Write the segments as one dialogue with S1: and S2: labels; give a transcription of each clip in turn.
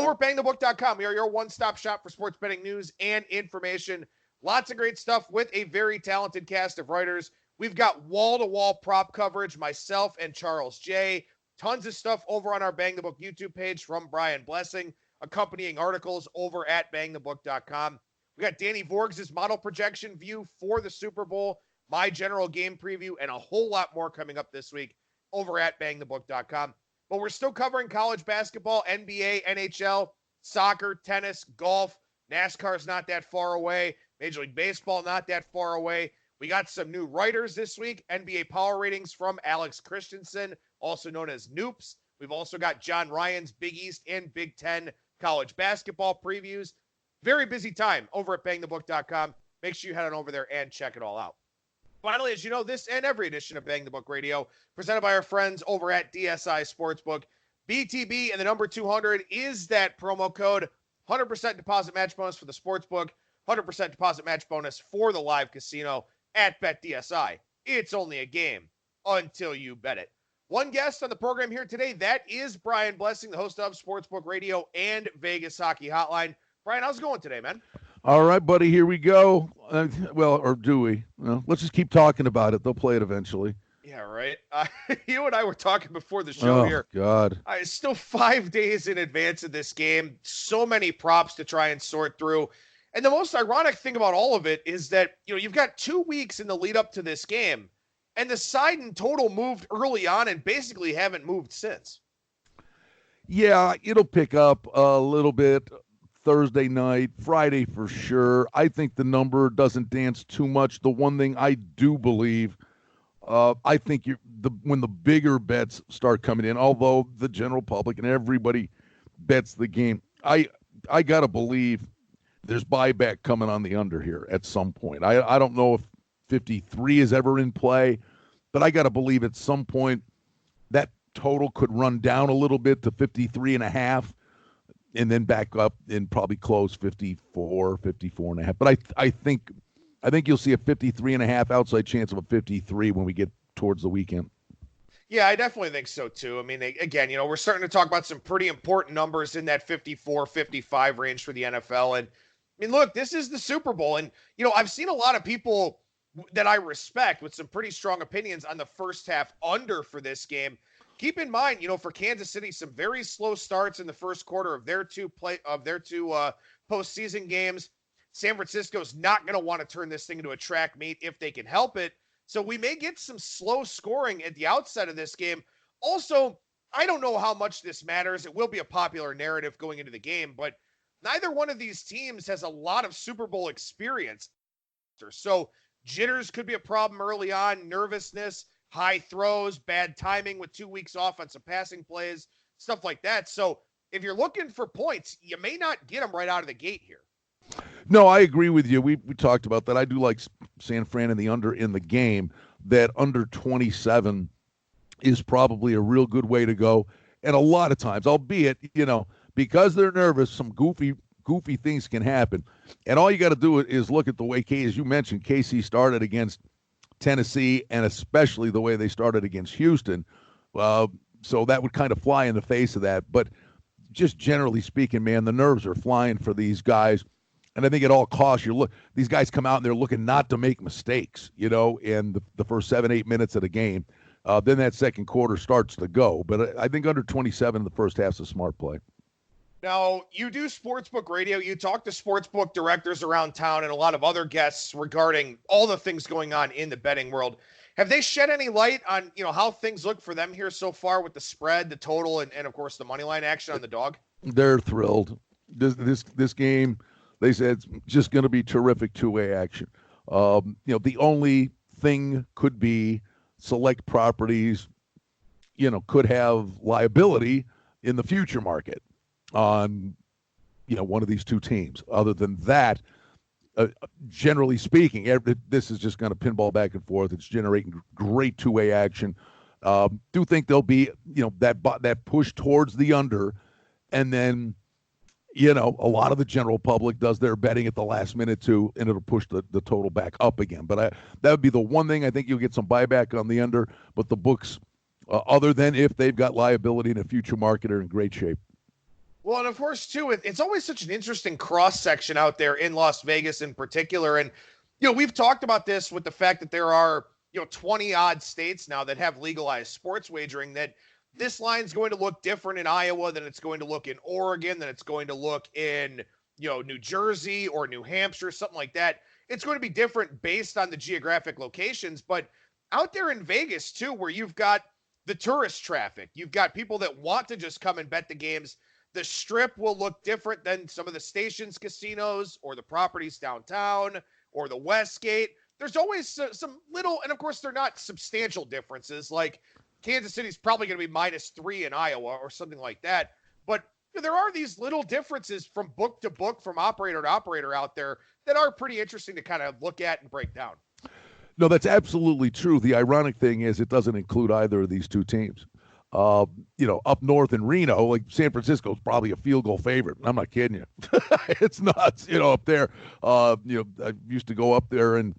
S1: over at BangTheBook.com. We are your one-stop shop for sports betting news and information. Lots of great stuff with a very talented cast of writers. We've got wall-to-wall prop coverage, myself and Charles J. Tons of stuff over on our Bang the Book YouTube page from Brian Blessing, accompanying articles over at BangTheBook.com. We got Danny Vorgs' model projection view for the Super Bowl, my general game preview, and a whole lot more coming up this week over at BangTheBook.com. But we're still covering college basketball, NBA, NHL, soccer, tennis, golf. NASCAR's not that far away. Major League Baseball not that far away. We got some new writers this week. NBA Power Ratings from Alex Christensen, also known as Noops. We've also got John Ryan's Big East and Big Ten college basketball previews. Very busy time over at BangTheBook.com. Make sure you head on over there and check it all out. Finally, as you know, this and every edition of Bang the Book Radio, presented by our friends over at DSI Sportsbook. BTB and the number 200 is that promo code. 100% deposit match bonus for the Sportsbook. 100% deposit match bonus for the live casino at BetDSI. It's only a game until you bet it. One guest on the program here today, that is Brian Blessing, the host of Sportsbook Radio and Vegas Hockey Hotline. Brian, how's it going today, man?
S2: All right, buddy, here we go. Well, or do we? Well, let's just keep talking about it. They'll play it eventually.
S1: Yeah, right. You and I were talking before the show here.
S2: Oh, God.
S1: It's still 5 days in advance of this game. So many props to try and sort through. And the most ironic thing about all of it is that, you've got 2 weeks in the lead up to this game, and the side and total moved early on and basically haven't moved since.
S2: Yeah, it'll pick up a little bit Thursday night, Friday for sure. I think the number doesn't dance too much. The one thing I do believe, I think when the bigger bets start coming in, although the general public and everybody bets the game, I got to believe there's buyback coming on the under here at some point. I don't know if 53 is ever in play, but I got to believe at some point that total could run down a little bit to 53.5 and then back up and probably close 54 and a half. But I think you'll see a 53.5 outside chance of a 53 when we get towards the weekend.
S1: Yeah, I definitely think so too. I mean, again, we're starting to talk about some pretty important numbers in that 54, 55 range for the NFL. And I mean, look, this is the Super Bowl. And, I've seen a lot of people that I respect with some pretty strong opinions on the first half under for this game. Keep in mind, for Kansas City, some very slow starts in the first quarter of their two postseason games. San Francisco's not going to want to turn this thing into a track meet if they can help it. So we may get some slow scoring at the outset of this game. Also, I don't know how much this matters. It will be a popular narrative going into the game, but neither one of these teams has a lot of Super Bowl experience. So jitters could be a problem early on, nervousness, high throws, bad timing with 2 weeks off on some passing plays, stuff like that. So if you're looking for points, you may not get them right out of the gate here.
S2: No, I agree with you. We talked about that. I do like San Fran and the under in the game. That under 27 is probably a real good way to go. And a lot of times, albeit, because they're nervous, some goofy things can happen. And all you got to do is look at the way, as you mentioned, KC started against Tennessee, and especially the way they started against Houston. So that would kind of fly in the face of that. But just generally speaking, man, the nerves are flying for these guys. And I think at all costs, these guys come out and they're looking not to make mistakes, in the first 7-8 minutes of the game. Then that second quarter starts to go. But I think under 27 in the first half is a smart play.
S1: Now, you do Sportsbook Radio. You talk to Sportsbook directors around town and a lot of other guests regarding all the things going on in the betting world. Have they shed any light on, how things look for them here so far with the spread, the total, and of course, the money line action on the dog?
S2: They're thrilled. This game, they said, it's just going to be terrific two-way action. The only thing could be select properties, could have liability in the future market on, one of these two teams. Other than that, generally speaking, this is just going to pinball back and forth. It's generating great two-way action. Do think there'll be, that push towards the under, and then, a lot of the general public does their betting at the last minute too, and it'll push the total back up again. But that would be the one thing. I think you'll get some buyback on the under, but the books, other than if they've got liability in a future market, are in great shape.
S1: Well, and of course, too, it's always such an interesting cross-section out there in Las Vegas in particular. And, we've talked about this with the fact that there are, 20-odd states now that have legalized sports wagering, that this line's going to look different in Iowa than it's going to look in Oregon, than it's going to look in, New Jersey or New Hampshire, something like that. It's going to be different based on the geographic locations. But out there in Vegas, too, where you've got the tourist traffic, you've got people that want to just come and bet the games. The Strip will look different than some of the stations casinos or the properties downtown or the Westgate. There's always some little, and of course, they're not substantial differences. Like Kansas City's probably going to be -3 in Iowa or something like that. But there are these little differences from book to book, from operator to operator out there that are pretty interesting to kind of look at and break down.
S2: No, that's absolutely true. The ironic thing is it doesn't include either of these two teams. Up north in Reno, like San Francisco's probably a field goal favorite. I'm not kidding you. It's nuts, up there. I used to go up there and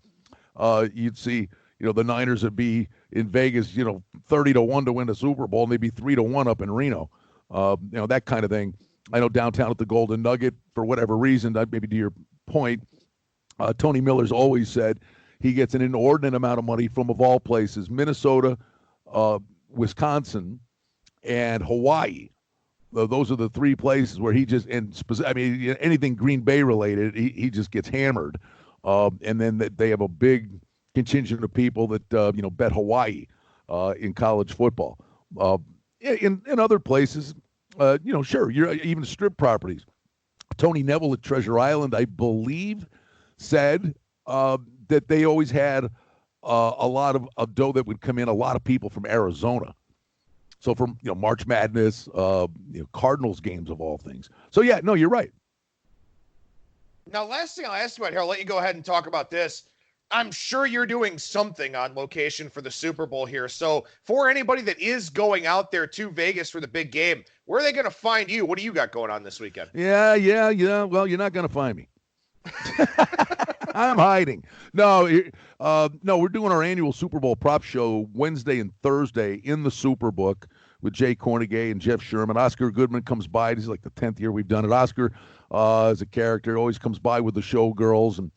S2: you'd see, the Niners would be in Vegas, 30-1 to win the Super Bowl, and they'd be 3-1 up in Reno. That kind of thing. I know downtown at the Golden Nugget, for whatever reason, maybe to your point, Tony Miller's always said he gets an inordinate amount of money from, of all places, Minnesota, Wisconsin, and Hawaii. Those are the three places where he just, anything Green Bay related, he just gets hammered. And then they have a big contingent of people that, bet Hawaii in college football. In other places, sure, even Strip properties. Tony Neville at Treasure Island, I believe, said that they always had a lot of dough that would come in, a lot of people from Arizona. So from, March Madness, Cardinals games of all things. So, yeah, no, you're right.
S1: Now, last thing I'll ask you about here, I'll let you go ahead and talk about this. I'm sure you're doing something on location for the Super Bowl here. So for anybody that is going out there to Vegas for the big game, where are they going to find you? What do you got going on this weekend?
S2: Yeah. Well, you're not going to find me. I'm hiding. No, we're doing our annual Super Bowl prop show Wednesday and Thursday in the Superbook with Jay Cornegay and Jeff Sherman. Oscar Goodman comes by. This is like the 10th year we've done it. Oscar, as a character, always comes by with the showgirls, and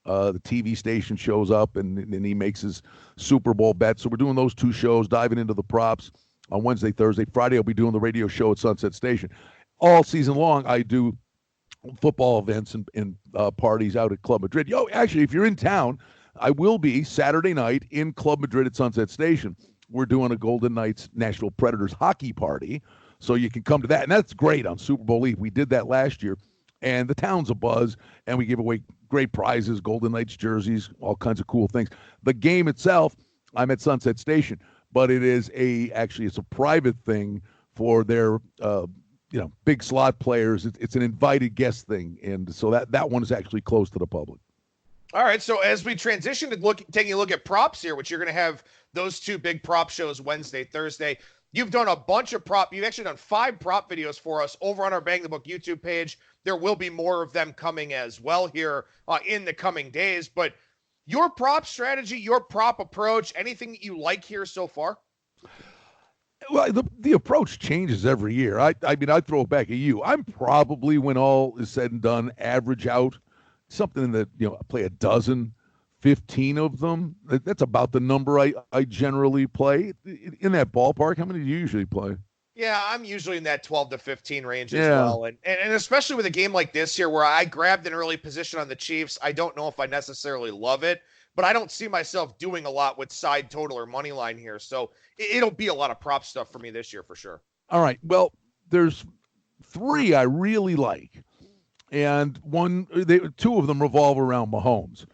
S2: the TV station shows up, and he makes his Super Bowl bet. So we're doing those two shows, diving into the props on Wednesday, Thursday. Friday, I'll be doing the radio show at Sunset Station. All season long, I do football events and parties out at Club Madrid. Actually, if you're in town, I will be Saturday night in Club Madrid at Sunset Station. We're doing a Golden Knights Nashville Predators hockey party, so you can come to that. And that's great on Super Bowl Eve. We did that last year, and the town's abuzz, and we give away great prizes, Golden Knights jerseys, all kinds of cool things. The game itself, I'm at Sunset Station, but it is it's a private thing for their big slot players. It's an invited guest thing, and so that one is actually closed to the public.
S1: All right, so as we transition to taking a look at props here, which you're going to have those two big prop shows Wednesday, Thursday. You've done a bunch of you've actually done 5 prop videos for us over on our Bang the Book YouTube page. There will be more of them coming as well here in the coming days. But your prop strategy, your prop approach, anything that you like here so far?
S2: Well, the approach changes every year. I throw it back at you. I'm probably, when all is said and done, average out something that, play a dozen, 15 of them. That's about the number I generally play. In that ballpark, how many do you usually play?
S1: Yeah, I'm usually in that 12 to 15 range as well. And especially with a game like this here where I grabbed an early position on the Chiefs, I don't know if I necessarily love it, but I don't see myself doing a lot with side total or money line here. So it'll be a lot of prop stuff for me this year for sure.
S2: All right. Well, there's 3 I really like. And 2 of them revolve around Mahomes.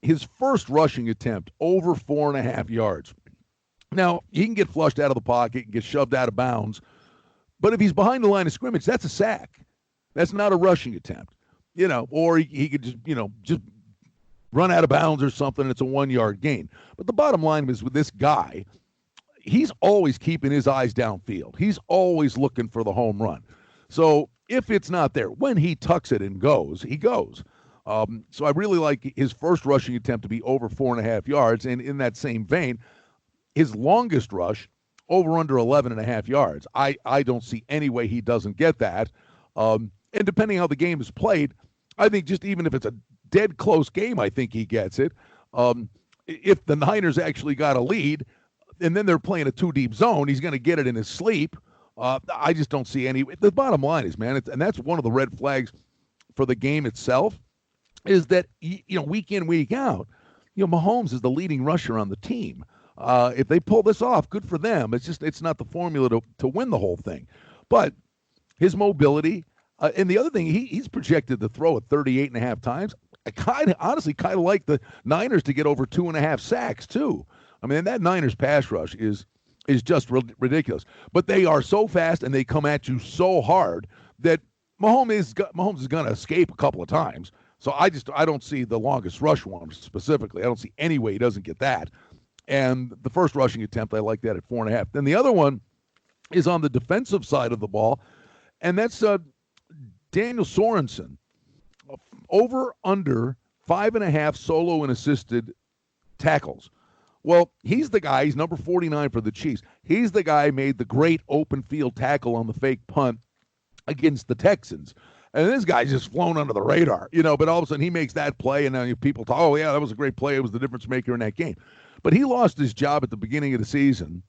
S2: His first rushing attempt, over 4.5 yards. Now, he can get flushed out of the pocket and get shoved out of bounds. But if he's behind the line of scrimmage, that's a sack. That's not a rushing attempt. Or he could just run out of bounds or something, and it's a 1-yard gain. But the bottom line is with this guy, he's always keeping his eyes downfield. He's always looking for the home run. So if it's not there, when he tucks it and goes, he goes. So I really like his first rushing attempt to be over 4.5 yards. And in that same vein, his longest rush, over under 11.5 yards. I don't see any way he doesn't get that. And depending how the game is played, I think just even if it's a dead close game, I think he gets it. If the Niners actually got a lead, and then they're playing a two-deep zone, he's going to get it in his sleep. I just don't see any. The bottom line is, man, and that's one of the red flags for the game itself, is that, week in, week out, Mahomes is the leading rusher on the team. If they pull this off, good for them. It's not the formula to win the whole thing. But his mobility, and the other thing, he's projected to throw at 38.5 times. I honestly kind of like the Niners to get over 2.5 sacks, too. I mean, that Niners pass rush is just ridiculous. But they are so fast and they come at you so hard that Mahomes is going to escape a couple of times. So I don't see the longest rush one specifically. I don't see any way he doesn't get that. And the first rushing attempt, I like that at 4.5. Then the other one is on the defensive side of the ball, and that's Daniel Sorensen. Over under 5.5 solo and assisted tackles. Well, he's the guy. He's number 49 for the Chiefs. He's the guy who made the great open field tackle on the fake punt against the Texans. And this guy's just flown under the radar, but all of a sudden he makes that play, and then people talk, oh, yeah, that was a great play. It was the difference maker in that game. But he lost his job at the beginning of the season,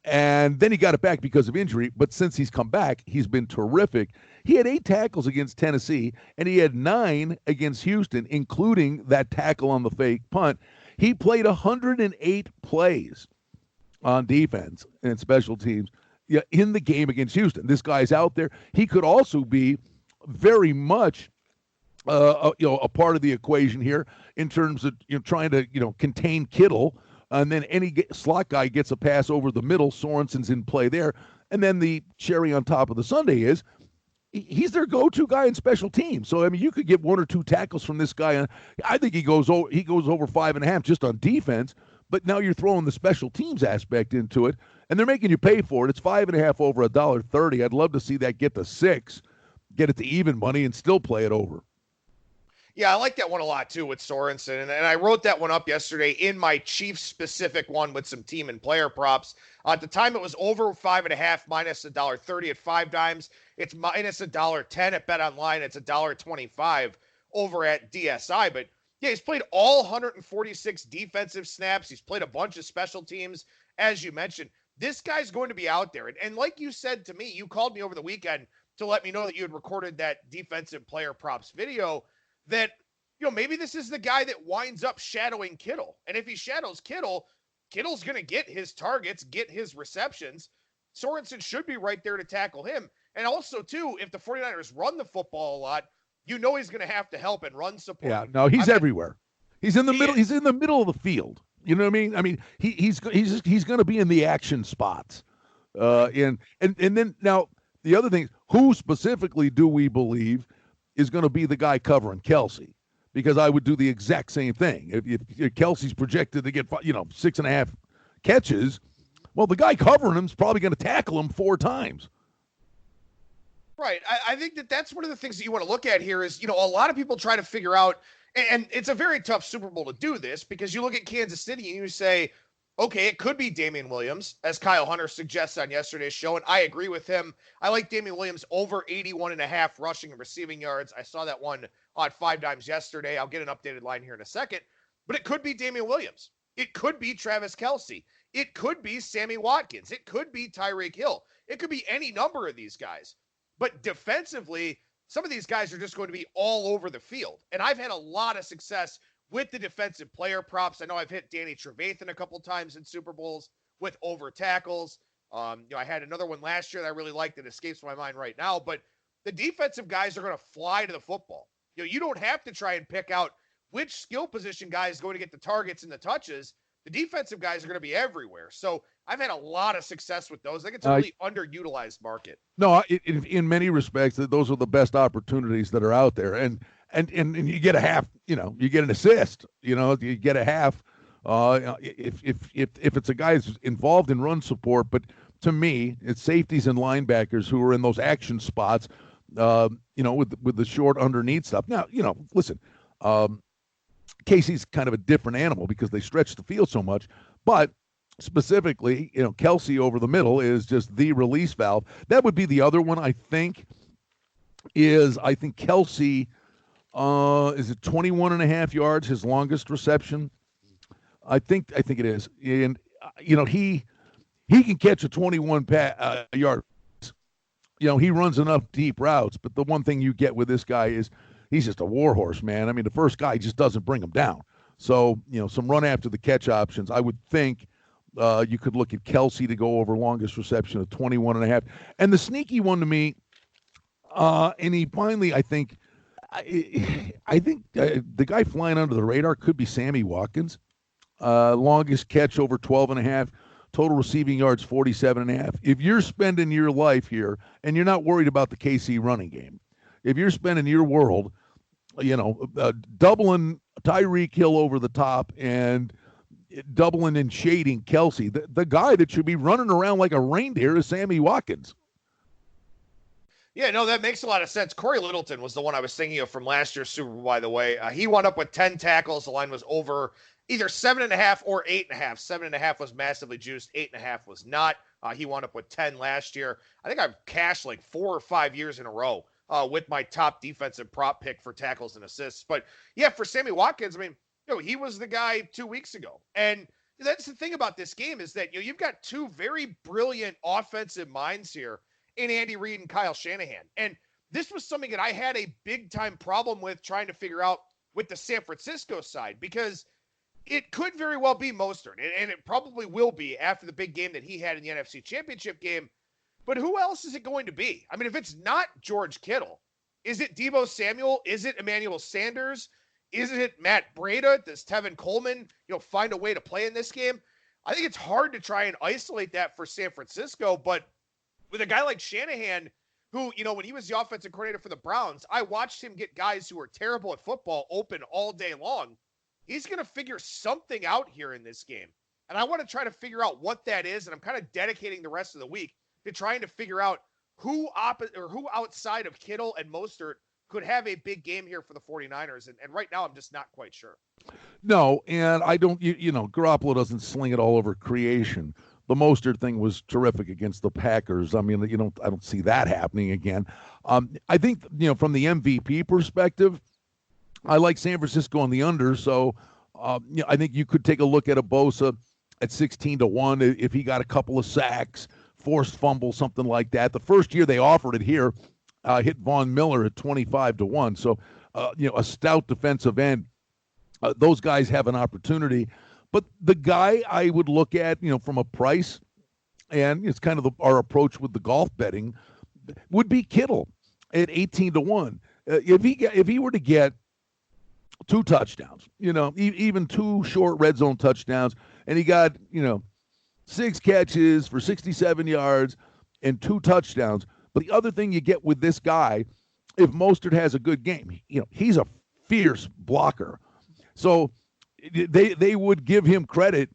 S2: and then he got it back because of injury. But since he's come back, he's been terrific. He had 8 tackles against Tennessee, and he had 9 against Houston, including that tackle on the fake punt. He played 108 plays on defense and special teams in the game against Houston. This guy's out there. He could also be very much a part of the equation here in terms of trying to contain Kittle, and then any slot guy gets a pass over the middle. Sorensen's in play there, and then the cherry on top of the sundae is he's their go-to guy in special teams. So I mean, you could get 1 or 2 tackles from this guy. I think he goes over 5.5 just on defense. But now you're throwing the special teams aspect into it, and they're making you pay for it. It's 5.5 over $1.30. I'd love to see that get to 6, get it to even money, and still play it over.
S1: Yeah, I like that one a lot, too, with Sorensen. And I wrote that one up yesterday in my Chiefs-specific one with some team and player props. At the time, it was over 5.5 minus $1.30 at 5 dimes. It's minus $1.10 at BetOnline. It's $1.25 over at DSI. But, yeah, he's played all 146 defensive snaps. He's played a bunch of special teams, as you mentioned. This guy's going to be out there. And like you said to me, you called me over the weekend to let me know that you had recorded that defensive player props video, that, maybe this is the guy that winds up shadowing Kittle. And if he shadows Kittle, Kittle's going to get his targets, get his receptions. Sorensen should be right there to tackle him. And also, too, if the 49ers run the football a lot, he's going to have to help and run support.
S2: Yeah, no, he's everywhere. He's in the middle. He's in the middle of the field. You know what I mean? I mean, he's going to be in the action spots. And then now the other thing, who specifically do we believe is going to be the guy covering Kelsey? Because I would do the exact same thing. If Kelsey's projected to get 6.5 catches, well, the guy covering him is probably going to tackle him 4 times.
S1: Right. I think that's one of the things that you want to look at here is, a lot of people try to figure out, and it's a very tough Super Bowl to do this, because you look at Kansas City and you say, okay, it could be Damian Williams, as Kyle Hunter suggests on yesterday's show, and I agree with him. I like Damian Williams over 81.5 rushing and receiving yards. I saw that one on 5 dimes yesterday. I'll get an updated line here in a second. But it could be Damian Williams. It could be Travis Kelce. It could be Sammy Watkins. It could be Tyreek Hill. It could be any number of these guys. But defensively, some of these guys are just going to be all over the field. And I've had a lot of success with the defensive player props. I know I've hit Danny Trevathan a couple times in Super Bowls with over tackles. I had another one last year that I really liked that escapes my mind right now. But the defensive guys are going to fly to the football. You don't have to try and pick out which skill position guy is going to get the targets and the touches. The defensive guys are going to be everywhere. So I've had a lot of success with those. I think it's a really underutilized market.
S2: No, in many respects, those are the best opportunities that are out there. And you get a half, you get an assist, you get a half. If it's a guy who's involved in run support, but to me, it's safeties and linebackers who are in those action spots, with the short underneath stuff. Now, listen, Casey's kind of a different animal because they stretch the field so much, but specifically, Kelsey over the middle is just the release valve. That would be the other one, I think, is I think Kelsey, is it 21 and a half yards, his longest reception? I think it is. And, he can catch a 21 yard. He runs enough deep routes, but the one thing you get with this guy is he's just a war horse, man. I mean, the first guy just doesn't bring him down. So, some run after the catch options. I would think you could look at Kelsey to go over longest reception of 21 and a half. And the sneaky one to me, and he finally, I think the guy flying under the radar could be Sammy Watkins. Longest catch over 12 and a half. Total receiving yards, 47 and a half. If you're spending your life here and you're not worried about the KC running game, if you're spending your world, doubling Tyreek Hill over the top and doubling and shading Kelsey, the guy that should be running around like a reindeer is Sammy Watkins.
S1: Yeah, no, that makes a lot of sense. Corey Littleton was the one I was thinking of from last year's Super Bowl, by the way. He wound up with 10 tackles. The line was over either 7.5 or 8.5. 7.5 was massively juiced. 8.5 was not. He wound up with 10 last year. I think I've cashed like 4 or 5 years in a row with my top defensive prop pick for tackles and assists. But yeah, for Sammy Watkins, I mean, he was the guy 2 weeks ago. And that's the thing about this game is that you've got two very brilliant offensive minds here in Andy Reid and Kyle Shanahan. And this was something that I had a big time problem with trying to figure out with the San Francisco side, because it could very well be Mostert, and it probably will be after the big game that he had in the NFC Championship game. But who else is it going to be? I mean, if it's not George Kittle, is it Deebo Samuel? Is it Emmanuel Sanders? Is it Matt Breida? Does Tevin Coleman, find a way to play in this game? I think it's hard to try and isolate that for San Francisco, but with a guy like Shanahan, who, when he was the offensive coordinator for the Browns, I watched him get guys who are terrible at football open all day long. He's going to figure something out here in this game. And I want to try to figure out what that is. And I'm kind of dedicating the rest of the week to trying to figure out who outside of Kittle and Mostert could have a big game here for the 49ers. And right now, I'm just not quite sure.
S2: No, and I don't, Garoppolo doesn't sling it all over creation. The Mostert thing was terrific against the Packers. I mean, I don't see that happening again. I think, from the MVP perspective, I like San Francisco on the under, so I think you could take a look at a Bosa at 16-1 if he got a couple of sacks, forced fumble, something like that. The first year they offered it here, hit Von Miller at 25-1. So, a stout defensive end. Those guys have an opportunity. But the guy I would look at, from a price, and it's kind of our approach with the golf betting, would be Kittle at 18-1. If he were to get 2 touchdowns, even 2 short red zone touchdowns, and he got, 6 catches for 67 yards and 2 touchdowns. But the other thing you get with this guy, if Mostert has a good game, he's a fierce blocker. So they would give him credit,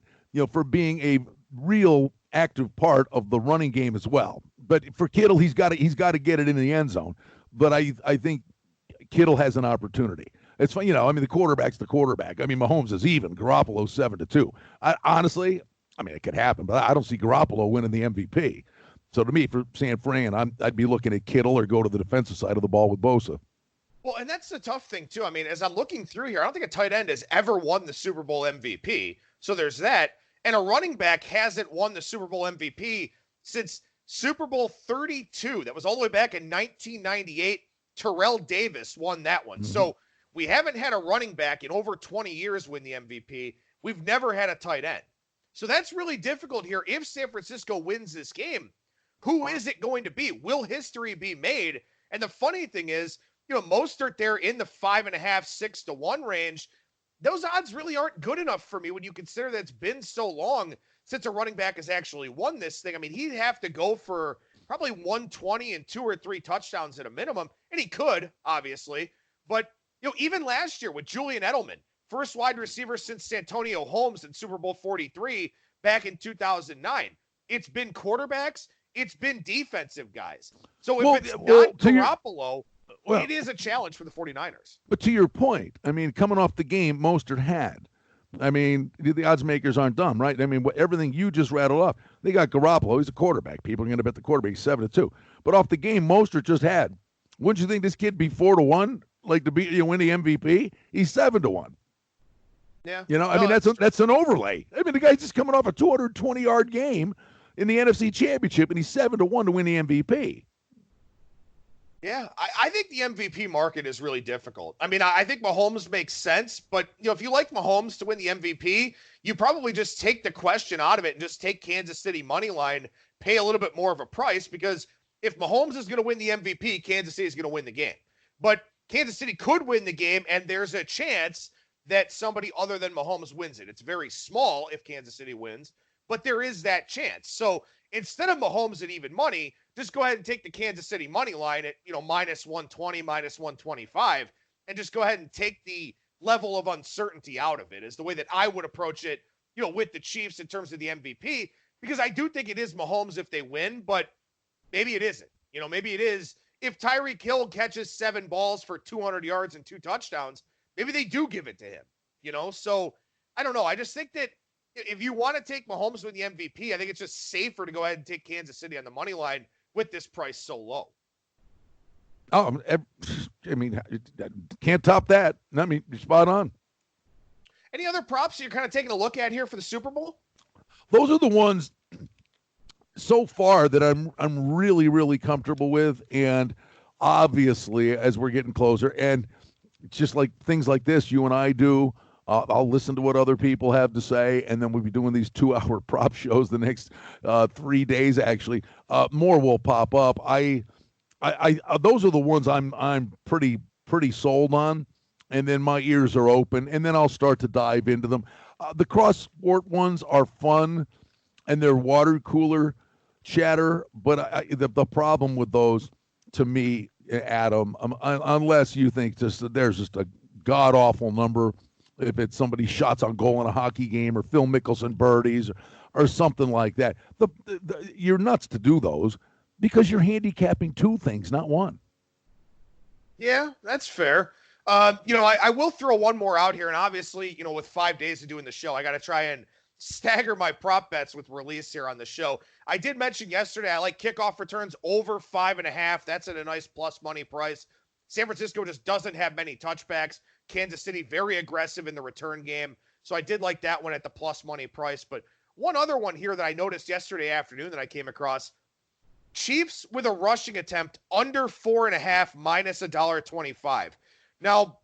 S2: for being a real active part of the running game as well. But for Kittle, he's got to get it in the end zone. But I think Kittle has an opportunity. It's fun, the quarterback's the quarterback. I mean, Mahomes is even. Garoppolo's 7-2. Honestly, it could happen, but I don't see Garoppolo winning the MVP. So to me, for San Fran, I'd be looking at Kittle or go to the defensive side of the ball with Bosa.
S1: Well, and that's the tough thing, too. I mean, as I'm looking through here, I don't think a tight end has ever won the Super Bowl MVP. So there's that. And a running back hasn't won the Super Bowl MVP since Super Bowl 32. That was all the way back in 1998. Terrell Davis won that one. Mm-hmm. So we haven't had a running back in over 20 years win the MVP. We've never had a tight end. So that's really difficult here. If San Francisco wins this game, who is it going to be? Will history be made? And the funny thing is, Mostert there in the 5.5, 6-1 range, those odds really aren't good enough for me when you consider that it's been so long since a running back has actually won this thing. I mean, he'd have to go for probably 120 and 2 or 3 touchdowns at a minimum, and he could, obviously. But, even last year with Julian Edelman, first wide receiver since Santonio Holmes in Super Bowl 43 back in 2009, it's been quarterbacks, it's been defensive guys. So if it's not Garoppolo, it is a challenge for the 49ers.
S2: But to your point, coming off the game Mostert had, the odds makers aren't dumb, right? Everything you just rattled off, they got Garoppolo. He's a quarterback. People are going to bet the quarterback 7-2. But off the game Mostert just had Wouldn't you think this kid be 4-1, like to be win the MVP? He's 7-1.
S1: Yeah.
S2: I mean, that's an overlay. I mean, the guy's just coming off a 220-yard game in the NFC Championship, and he's 7-1 to win the MVP.
S1: Yeah, I think the MVP market is really difficult. I mean, I think Mahomes makes sense, but if you like Mahomes to win the MVP, you probably just take the question out of it and just take Kansas City money line, pay a little bit more of a price, because if Mahomes is going to win the MVP, Kansas City is going to win the game. But Kansas City could win the game, and there's a chance that somebody other than Mahomes wins it. It's very small if Kansas City wins, but there is that chance. So instead of Mahomes at even money, just go ahead and take the Kansas City money line at, minus 120, minus 125, and just go ahead and take the level of uncertainty out of it, is the way that I would approach it, with the Chiefs in terms of the MVP, because I do think it is Mahomes if they win, but maybe it isn't. Maybe it is if Tyreek Hill catches 7 balls for 200 yards and 2 touchdowns, maybe they do give it to him, So I don't know. I just think that if you want to take Mahomes with the MVP, I think it's just safer to go ahead and take Kansas City on the money line with this price so low.
S2: Oh, I mean, can't top that. I mean, you're spot on.
S1: Any other props you're kind of taking a look at here for the Super Bowl?
S2: Those are the ones so far that I'm really, really comfortable with. And obviously, as we're getting closer, and just like things like this, you and I do, I'll listen to what other people have to say, and then we'll be doing these 2-hour prop shows the next 3 days. Actually, more will pop up. I those are the ones I'm pretty sold on, and then my ears are open, and then I'll start to dive into them. The cross sport ones are fun, and they're water cooler chatter. But the problem with those, to me, Adam, unless you think there's just a god awful number. If it's somebody shots on goal in a hockey game, or Phil Mickelson birdies, or something like that, you're nuts to do those, because you're handicapping 2 things, not 1.
S1: Yeah, that's fair. I will throw one more out here, and obviously, with 5 days of doing the show, I got to try and stagger my prop bets with release here on the show. I did mention yesterday I like kickoff returns over 5.5. That's at a nice plus money price. San Francisco just doesn't have many touchbacks. Kansas City, very aggressive in the return game. So I did like that one at the plus money price. But one other one here that I noticed yesterday afternoon that I came across, Chiefs with a rushing attempt under 4.5 minus $1.25. Now,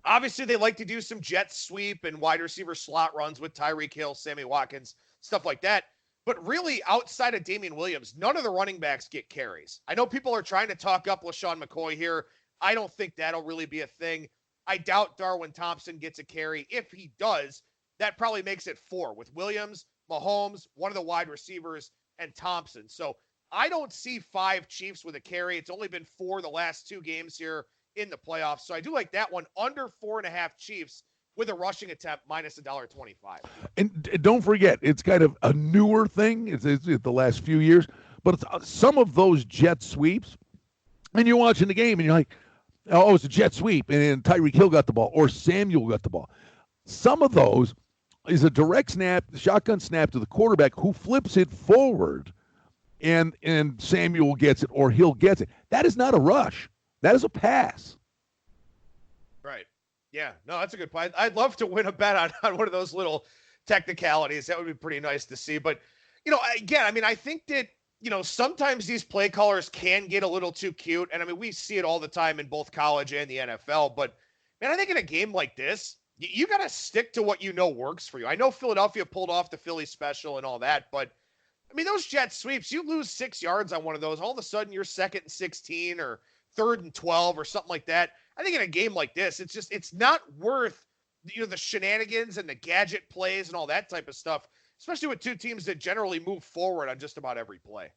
S1: obviously they like to do some jet sweep and wide receiver slot runs with Tyreek Hill, Sammy Watkins, stuff like that. But really, outside of Damian Williams, none of the running backs get carries. I know people are trying to talk up LaShawn McCoy here. I don't think that'll really be a thing. I doubt Darwin Thompson gets a carry. If he does, that probably makes it 4 with Williams, Mahomes, one of the wide receivers, and Thompson. So I don't see 5 Chiefs with a carry. It's only been 4 the last 2 games here in the playoffs. So I do like that one, under 4.5 Chiefs with a rushing attempt minus $1.25.
S2: And don't forget, it's kind of a newer thing. It's the last few years, but it's some of those jet sweeps, and you're watching the game and you're like, oh, it's a jet sweep, and Tyreek Hill got the ball, or Samuel got the ball. Some of those is a direct snap, shotgun snap to the quarterback, who flips it forward, and Samuel gets it, or Hill gets it. That is not a rush. That is a pass.
S1: Right. Yeah. No, that's a good point. I'd love to win a bet on one of those little technicalities. That would be pretty nice to see. But, again, I mean, I think that, sometimes these play callers can get a little too cute. And I mean, we see it all the time in both college and the NFL. But, man, I think in a game like this, you got to stick to what works for you. I know Philadelphia pulled off the Philly special and all that. But, I mean, those jet sweeps, you lose 6 yards on one of those, all of a sudden you're 2nd and 16 or 3rd and 12 or something like that. I think in a game like this, it's not worth, the shenanigans and the gadget plays and all that type of stuff, especially with 2 teams that generally move forward on just about every play.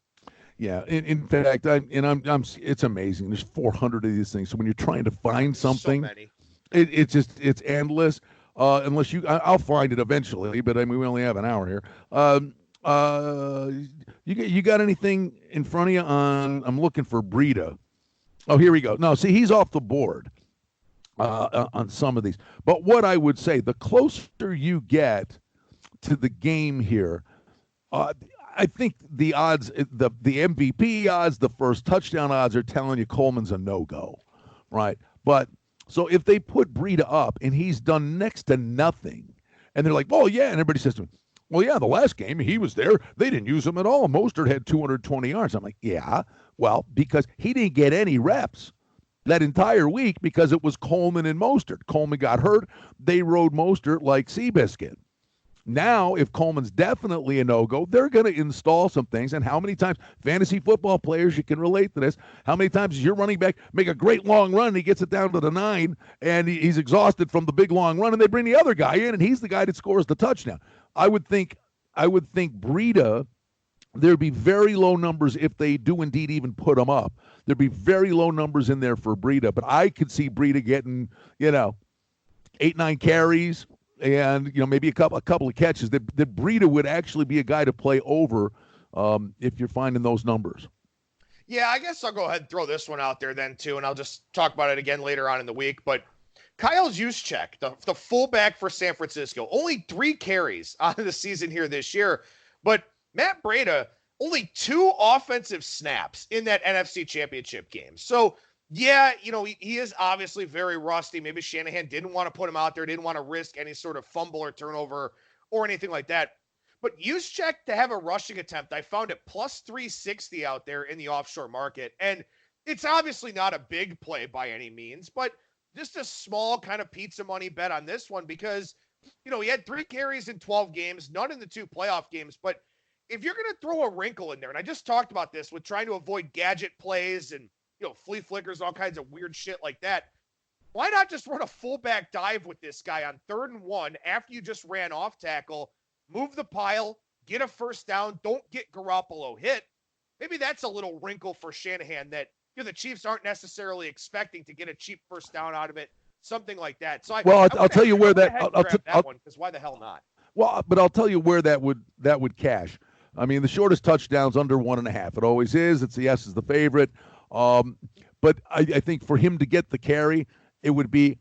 S2: Yeah, in fact, it's amazing. There's 400 of these things. So when you're trying to find something,
S1: so many.
S2: It's endless. Unless I'll find it eventually, but I mean, we only have an hour here. You got anything in front of you on? I'm looking for Breida. Oh, here we go. No, see, he's off the board on some of these. But what I would say, the closer you get to the game here, I think the odds, the MVP odds, the first touchdown odds are telling you Coleman's a no-go, right? But so if they put Breida up and he's done next to nothing, and they're like, well, yeah, and everybody says to me, well, yeah, the last game he was there. They didn't use him at all. Mostert had 220 yards. I'm like, yeah, well, because he didn't get any reps that entire week because it was Coleman and Mostert. Coleman got hurt. They rode Mostert like Seabiscuit. Now, if Coleman's definitely a no-go, they're going to install some things. And how many times, fantasy football players, you can relate to this, how many times does your running back make a great long run and he gets it down to the 9 and he's exhausted from the big long run and they bring the other guy in and he's the guy that scores the touchdown. I would think Breida, there'd be very low numbers if they do indeed even put him up. There'd be very low numbers in there for Breida, but I could see Breida getting, 8-9 carries, and maybe a couple of catches. That Breida would actually be a guy to play over if you're finding those numbers.
S1: Yeah, I guess I'll go ahead and throw this one out there then too, and I'll just talk about it again later on in the week. But Kyle Juszczyk, the fullback for San Francisco, only 3 carries on the season here this year, but Matt Breida only 2 offensive snaps in that NFC Championship game. So yeah, he is obviously very rusty. Maybe Shanahan didn't want to put him out there, didn't want to risk any sort of fumble or turnover or anything like that. But Juszczyk to have a rushing attempt, I found it plus 360 out there in the offshore market. And it's obviously not a big play by any means, but just a small kind of pizza money bet on this one because, he had 3 carries in 12 games, none in the 2 playoff games. But if you're going to throw a wrinkle in there, and I just talked about this with trying to avoid gadget plays and flea flickers, all kinds of weird shit like that. Why not just run a fullback dive with this guy on 3rd and 1 after you just ran off tackle, move the pile, get a first down, don't get Garoppolo hit? Maybe that's a little wrinkle for Shanahan that the Chiefs aren't necessarily expecting to get a cheap first down out of it, something like that. So
S2: I'll tell you where that
S1: one, because why the hell not?
S2: Well, but I'll tell you where that would cash. I mean, the shortest touchdown's under 1.5. It always is. It's the S is the favorite. But I think for him to get the carry, it would be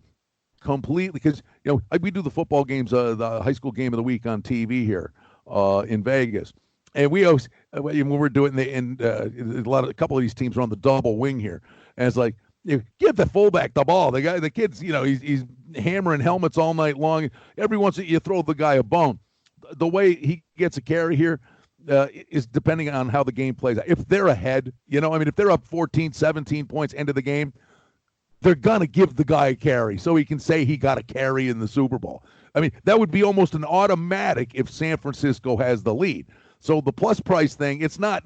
S2: completely because we do the football games, the high school game of the week on TV here in Vegas, and we always when we're doing a couple of these teams are on the double wing here, and it's like give the fullback the ball. The kid's he's hammering helmets all night long. Every once in a while you throw the guy a bone. The way he gets a carry here. Is depending on how the game plays out. If they're ahead, if they're up 14, 17 points end of the game, they're going to give the guy a carry so he can say he got a carry in the Super Bowl. I mean, that would be almost an automatic if San Francisco has the lead. So the plus price thing, it's not,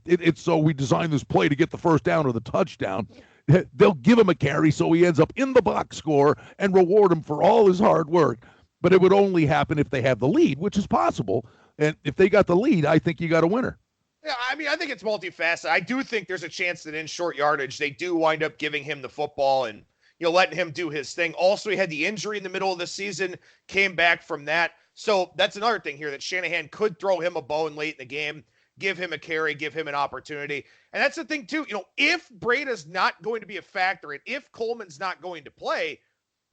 S2: it's so we designed this play to get the first down or the touchdown. They'll give him a carry so he ends up in the box score and reward him for all his hard work. But it would only happen if they have the lead, which is possible. And if they got the lead, I think you got a winner.
S1: Yeah, I mean, I think it's multifaceted. I do think there's a chance that in short yardage, they do wind up giving him the football and, letting him do his thing. Also, he had the injury in the middle of the season, came back from that. So that's another thing here that Shanahan could throw him a bone late in the game, give him a carry, give him an opportunity. And that's the thing, too. If Breida's not going to be a factor and if Coleman's not going to play,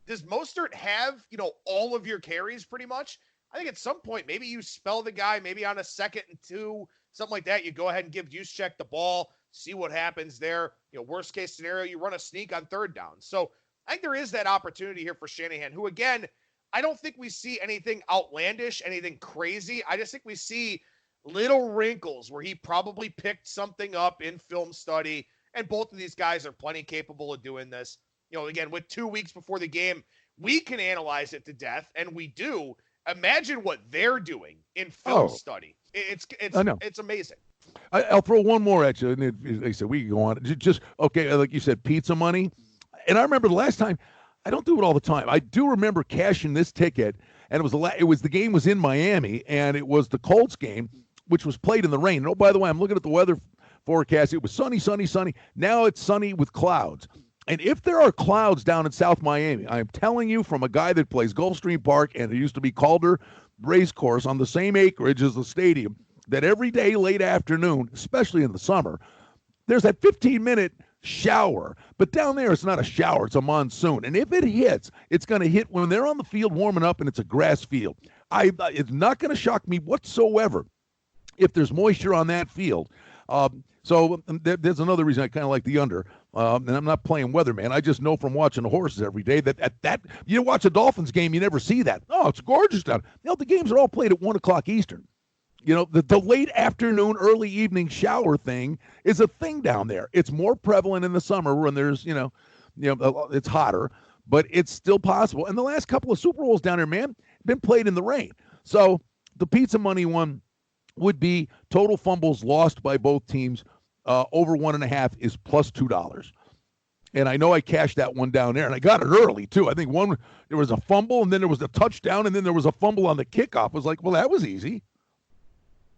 S1: does Mostert have, all of your carries pretty much? I think at some point, maybe you spell the guy, maybe on a 2nd and 2, something like that. You go ahead and give Juszczyk the ball, see what happens there. Worst case scenario, you run a sneak on 3rd down. So I think there is that opportunity here for Shanahan, who, again, I don't think we see anything outlandish, anything crazy. I just think we see little wrinkles where he probably picked something up in film study, and both of these guys are plenty capable of doing this. Again, with 2 weeks before the game, we can analyze it to death, and we do. Imagine what they're doing in film study. It's amazing.
S2: I'll throw one more at you. And like I said, we can go on. Just okay, like you said, pizza money. And I remember the last time. I don't do it all the time. I do remember cashing this ticket, and it was the game was in Miami, and it was the Colts game, which was played in the rain. And oh, by the way, I'm looking at the weather forecast. It was sunny, sunny, sunny. Now it's sunny with clouds. And if there are clouds down in South Miami, I'm telling you from a guy that plays Gulfstream Park, and it used to be Calder Racecourse on the same acreage as the stadium, that every day late afternoon, especially in the summer, there's that 15-minute shower. But down there, it's not a shower. It's a monsoon. And if it hits, it's going to hit when they're on the field warming up and it's a grass field. It's not going to shock me whatsoever if there's moisture on that field. So there's another reason I kind of like the under. And I'm not playing weatherman. I just know from watching the horses every day that at that you watch a Dolphins game, you never see that. Oh, it's gorgeous down. The games are all played at 1 o'clock Eastern. The late afternoon, early evening shower thing is a thing down there. It's more prevalent in the summer when there's it's hotter, but it's still possible. And the last couple of Super Bowls down there, man, been played in the rain. So the pizza money one would be total fumbles lost by both teams over 1.5 is plus $2. And I know I cashed that one down there, and I got it early too. I think there was a fumble, and then there was a touchdown, and then there was a fumble on the kickoff. I was like, well, that was easy.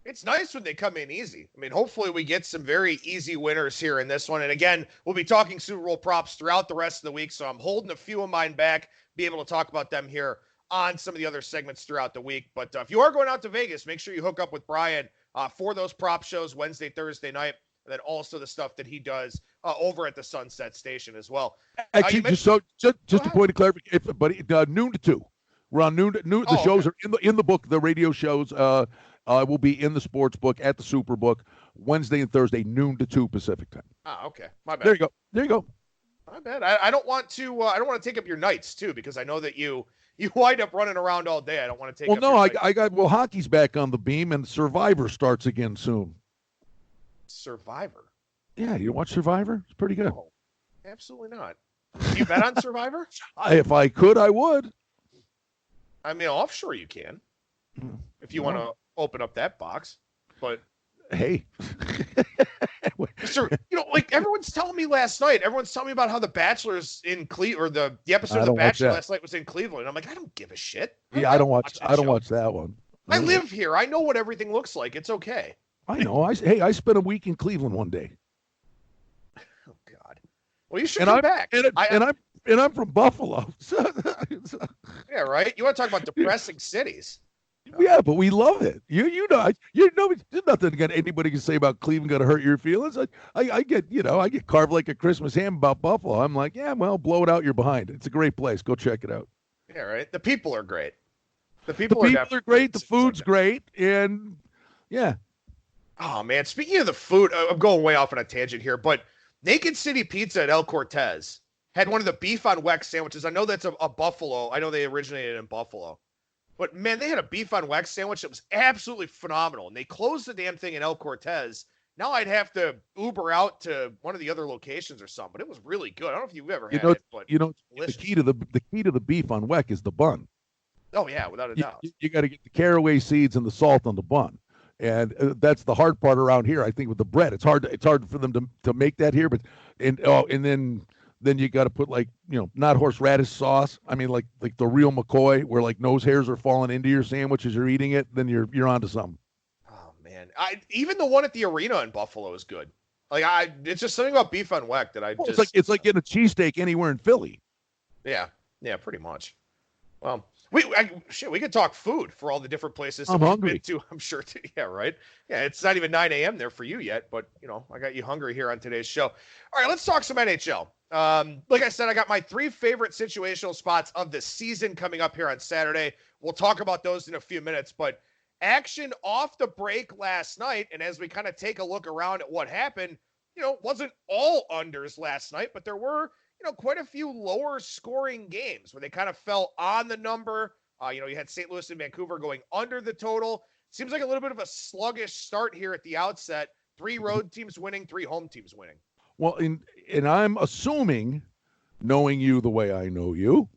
S1: It's nice when they come in easy. I mean, hopefully we get some very easy winners here in this one. And again, we'll be talking Super Bowl props throughout the rest of the week, so I'm holding a few of mine back, be able to talk about them here on some of the other segments throughout the week. But if you are going out to Vegas, make sure you hook up with Brian for those prop shows Wednesday, Thursday night, and then also the stuff that he does over at the Sunset Station as well.
S2: Actually, just a point of clarification, buddy, noon to 2. We're on noon. The shows are in the book. The radio shows will be in the Sportsbook at the Superbook Wednesday and Thursday, noon to 2 Pacific time.
S1: Okay. My bad.
S2: There you go.
S1: My bad. I don't want to take up your nights too, because I know that you wind up running around all day. I don't want to take up your nights.
S2: Hockey's back on the beam, and Survivor starts again soon.
S1: Survivor?
S2: Yeah, you watch Survivor? It's pretty good.
S1: No, absolutely not. Do you bet on Survivor?
S2: If I could, I would.
S1: I mean, I'm sure you can. If you want to open up that box. But
S2: hey.
S1: Like everyone's telling me last night, everyone's telling me about how The Bachelor's in Cleveland, or the episode of The Bachelor last night was in Cleveland. I'm like, I don't give a shit.
S2: I don't watch that one.
S1: I live here. I know what everything looks like. It's okay.
S2: I know. I spent a week in Cleveland one day.
S1: Oh God. Well, you should come back.
S2: And I'm from Buffalo.
S1: Yeah, right. You want to talk about depressing cities?
S2: Yeah, but we love it. There's nothing anybody can say about Cleveland going to hurt your feelings. I get carved like a Christmas ham about Buffalo. I'm like, yeah, well, blow it out. You're behind. It's a great place. Go check it out.
S1: Yeah, right. The people are great. The people are
S2: great. The food's great, and yeah.
S1: Oh man, speaking of the food, I'm going way off on a tangent here, but Naked City Pizza at El Cortez had one of the beef on wax sandwiches. I know that's a Buffalo. I know they originated in Buffalo. But, man, they had a beef on wax sandwich that was absolutely phenomenal. And they closed the damn thing in El Cortez. Now I'd have to Uber out to one of the other locations or something. But it was really good. I don't know if you've ever had it, but
S2: the key to the beef on weck is the bun.
S1: Oh, yeah, without a doubt.
S2: You got to get the caraway seeds and the salt on the bun. And that's the hard part around here, I think, with the bread. It's hard for them to make that here. And then you got to put not horseradish sauce. I mean, like the real McCoy, where nose hairs are falling into your sandwich as you're eating it. Then you're onto something.
S1: Oh man, even the one at the arena in Buffalo is good. It's just something about beef on weck that
S2: it's like getting a cheesesteak anywhere in Philly.
S1: Yeah, pretty much. Well, we could talk food for all the different places
S2: I'm hungry.
S1: Been to, I'm sure. Yeah, right. Yeah, it's not even 9 a.m. there for you yet, but I got you hungry here on today's show. All right, let's talk some NHL. Like I said, I got my 3 favorite situational spots of the season coming up here on Saturday. We'll talk about those in a few minutes, but action off the break last night. And as we kind of take a look around at what happened, wasn't all unders last night, but there were, quite a few lower scoring games where they kind of fell on the number. You had St. Louis and Vancouver going under the total. Seems like a little bit of a sluggish start here at the outset. 3 road teams winning, 3 home teams winning.
S2: Well, and I'm assuming, knowing you the way I know you,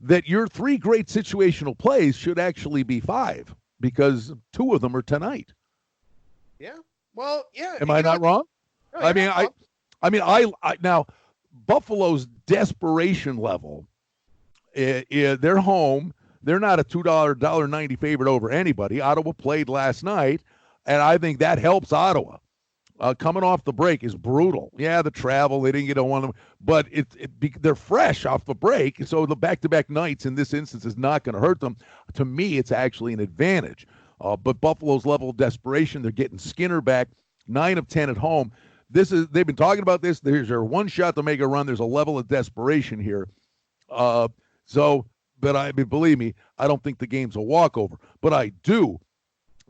S2: that your 3 great situational plays should actually be 5, because 2 of them are tonight.
S1: Yeah. Well, yeah.
S2: Am I not wrong?
S1: No,
S2: I now Buffalo's desperation level. They're home. They're not a $2.90 favorite over anybody. Ottawa played last night, and I think that helps Ottawa. Coming off the break is brutal. Yeah, the travel, they didn't get on one, but they're fresh off the break, so the back-to-back nights in this instance is not going to hurt them. To me, it's actually an advantage. But Buffalo's level of desperation, they're getting Skinner back, 9 of 10 at home. They've been talking about this. There's their one shot to make a run. There's a level of desperation here. But believe me, I don't think the game's a walkover. But I do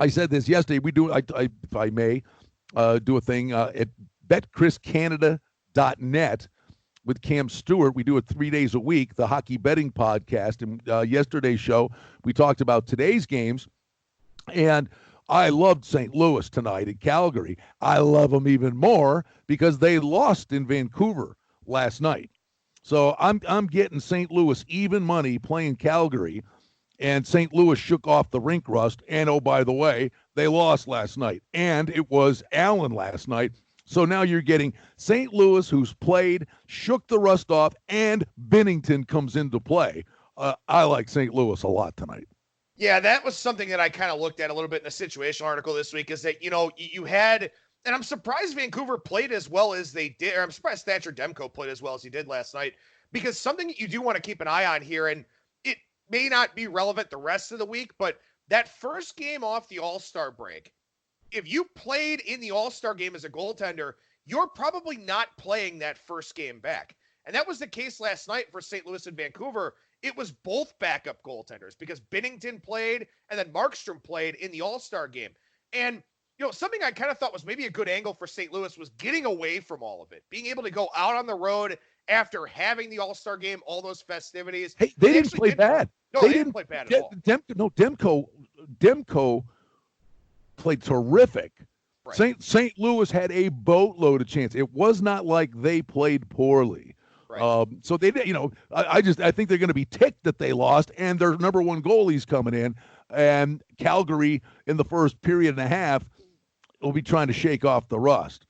S2: I said this yesterday. We do, if I may, do a thing at betchriscanada.net with Cam Stewart. We do it 3 days a week, the hockey betting podcast. And yesterday's show, we talked about today's games. And I loved St. Louis tonight at Calgary. I love them even more because they lost in Vancouver last night. So I'm getting St. Louis even money playing Calgary, and St. Louis shook off the rink rust. And, oh, by the way, they lost last night. And it was Allen last night. So now you're getting St. Louis, who's played, shook the rust off, and Binnington comes into play. I like St. Louis a lot tonight.
S1: Yeah, that was something that I kind of looked at a little bit in a situational article this week, is that, you had, and I'm surprised Vancouver played as well as they did, or I'm surprised Thatcher Demko played as well as he did last night, because something that you do want to keep an eye on here, and it may not be relevant the rest of the week, but that first game off the All-Star break, if you played in the All-Star game as a goaltender, you're probably not playing that first game back. And that was the case last night for St. Louis and Vancouver. It was both backup goaltenders because Binnington played and then Markstrom played in the All-Star game. And, something I kind of thought was maybe a good angle for St. Louis was getting away from all of it, being able to go out on the road after having the All-Star game, all those festivities.
S2: Hey, they didn't play bad.
S1: No, they didn't play bad at all.
S2: Demko played terrific.
S1: Right.
S2: St. Louis had a boatload of chance. It was not like they played poorly.
S1: Right.
S2: So they, I think they're going to be ticked that they lost, and their number one goalie's coming in, and Calgary in the first period and a half will be trying to shake off the rust.